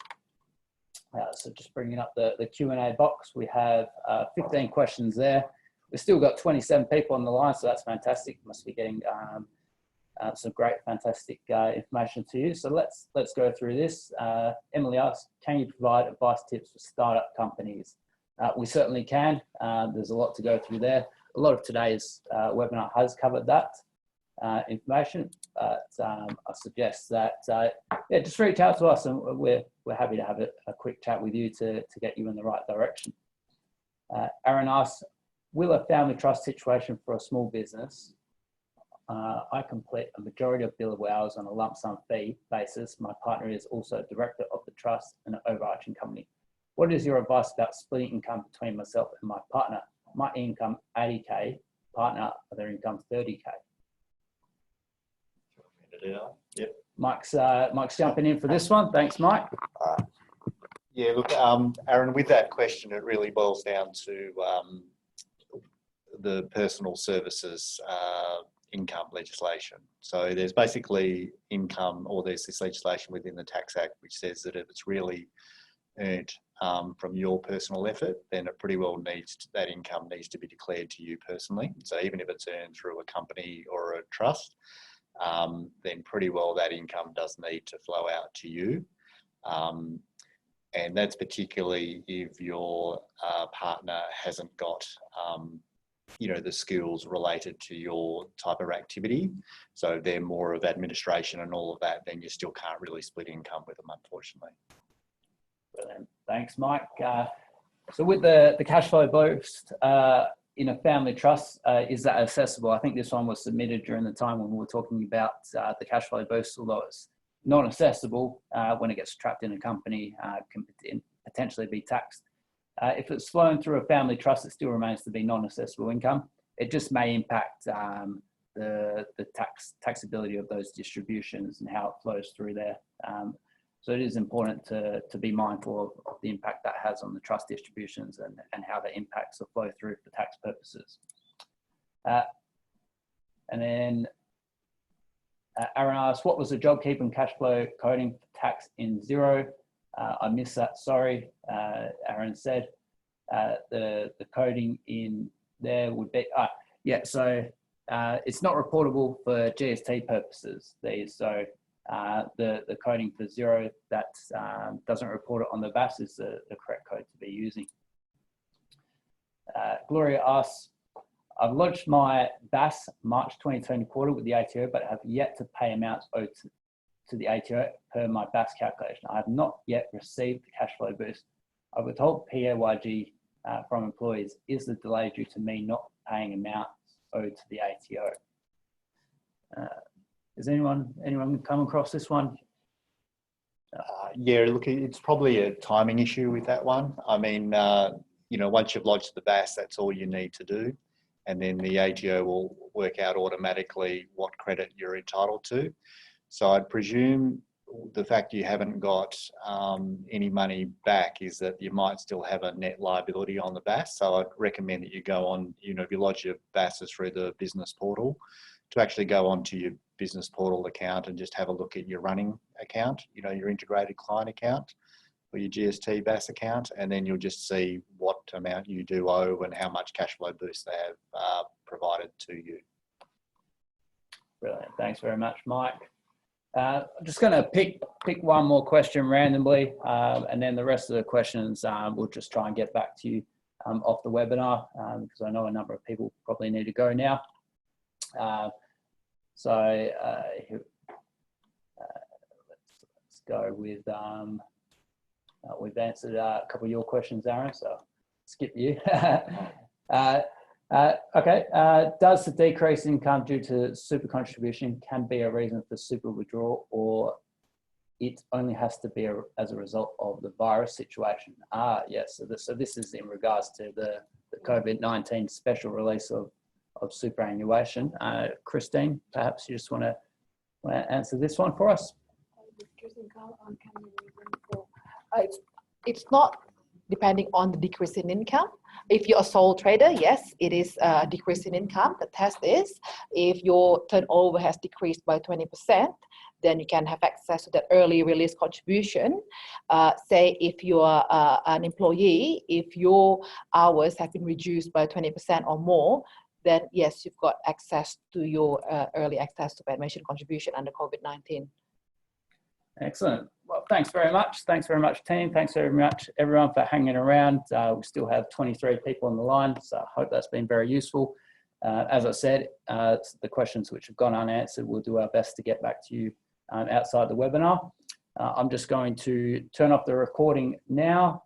So just bringing up the Q&A box, we have 15 questions there. We've still got 27 people on the line, so that's fantastic. Must be getting some great, fantastic information to you. So let's go through this. Emily asks, can you provide advice tips for startup companies? We certainly can. There's a lot to go through there. A lot of today's webinar has covered that information, but I suggest that just reach out to us, and we're happy to have a quick chat with you to get you in the right direction. Aaron asks, will a family trust situation for a small business? I complete a majority of billable hours on a lump sum fee basis. My partner is also a director of the trust and an overarching company. What is your advice about splitting income between myself and my partner? My income 80K, partner, other income 30K. Yep. Mike's jumping in for this one. Thanks, Mike. Yeah, look, Aaron, with that question, it really boils down to the personal services income legislation. So there's basically income, or there's this legislation within the Tax Act which says that if it's really earned from your personal effort, then it pretty well that income needs to be declared to you personally. So even if it's earned through a company or a trust, then pretty well that income does need to flow out to you. And that's particularly if your partner hasn't got the skills related to your type of activity. So they're more of administration and all of that, then you still can't really split income with them, unfortunately. Brilliant. Thanks, Mike. So with the Cashflow Boost in a family trust, is that accessible? I think this one was submitted during the time when we were talking about the Cashflow Boost, although it's not accessible when it gets trapped in a company, can potentially be taxed. If it's flown through a family trust, it still remains to be non-assessable income. It just may impact the taxability of those distributions and how it flows through there. So it is important to be mindful of the impact that has on the trust distributions and how that impacts the flow through for tax purposes. And then Aaron asks, what was the JobKeeper and cash flow coding for tax in Xero? I missed that, sorry. Aaron said the coding in there would be, so it's not reportable for GST purposes. So the coding for Xero that doesn't report it on the BAS is the correct code to be using. Gloria asks, I've lodged my BAS March 2020 quarter with the ATO, but have yet to pay amounts owed to the ATO per my BAS calculation. I have not yet received the cash flow boost. I was told PAYG from employees. Is the delay due to me not paying amounts owed to the ATO? Has anyone come across this one? Yeah, look, it's probably a timing issue with that one. I mean, once you've lodged the BAS, that's all you need to do. And then the ATO will work out automatically what credit you're entitled to. So I'd presume the fact you haven't got any money back is that you might still have a net liability on the BAS. So I'd recommend that you go on, if you lodge your BASs through the business portal, to actually go onto your business portal account and just have a look at your running account, you know, your integrated client account or your GST BAS account, and then you'll just see what amount you do owe and how much Cashflow Boost they have provided to you. Brilliant. Thanks very much, Mike. I'm just going to pick one more question randomly, and then the rest of the questions we'll just try and get back to you off the webinar, because I know a number of people probably need to go now. Let's go with, we've answered a couple of your questions, Aaron, so skip you. Okay, does the decrease in income due to super contribution can be a reason for super withdrawal, or it only has to be as a result of the virus situation? Yes, so this is in regards to the COVID-19 special release of superannuation. Christine, perhaps you just want to answer this one for us? It's not depending on the decrease in income. If you're a sole trader, yes, it is a decrease in income. The test is if your turnover has decreased by 20%, then you can have access to that early release contribution. Say if you are an employee, if your hours have been reduced by 20% or more, then yes, you've got access to your early access to superannuation contribution under COVID-19. Excellent. Well, thanks very much. Thanks very much, team. Thanks very much, everyone, for hanging around. We still have 23 people on the line, so I hope that's been very useful. As I said, the questions which have gone unanswered, we'll do our best to get back to you outside the webinar. I'm just going to turn off the recording now,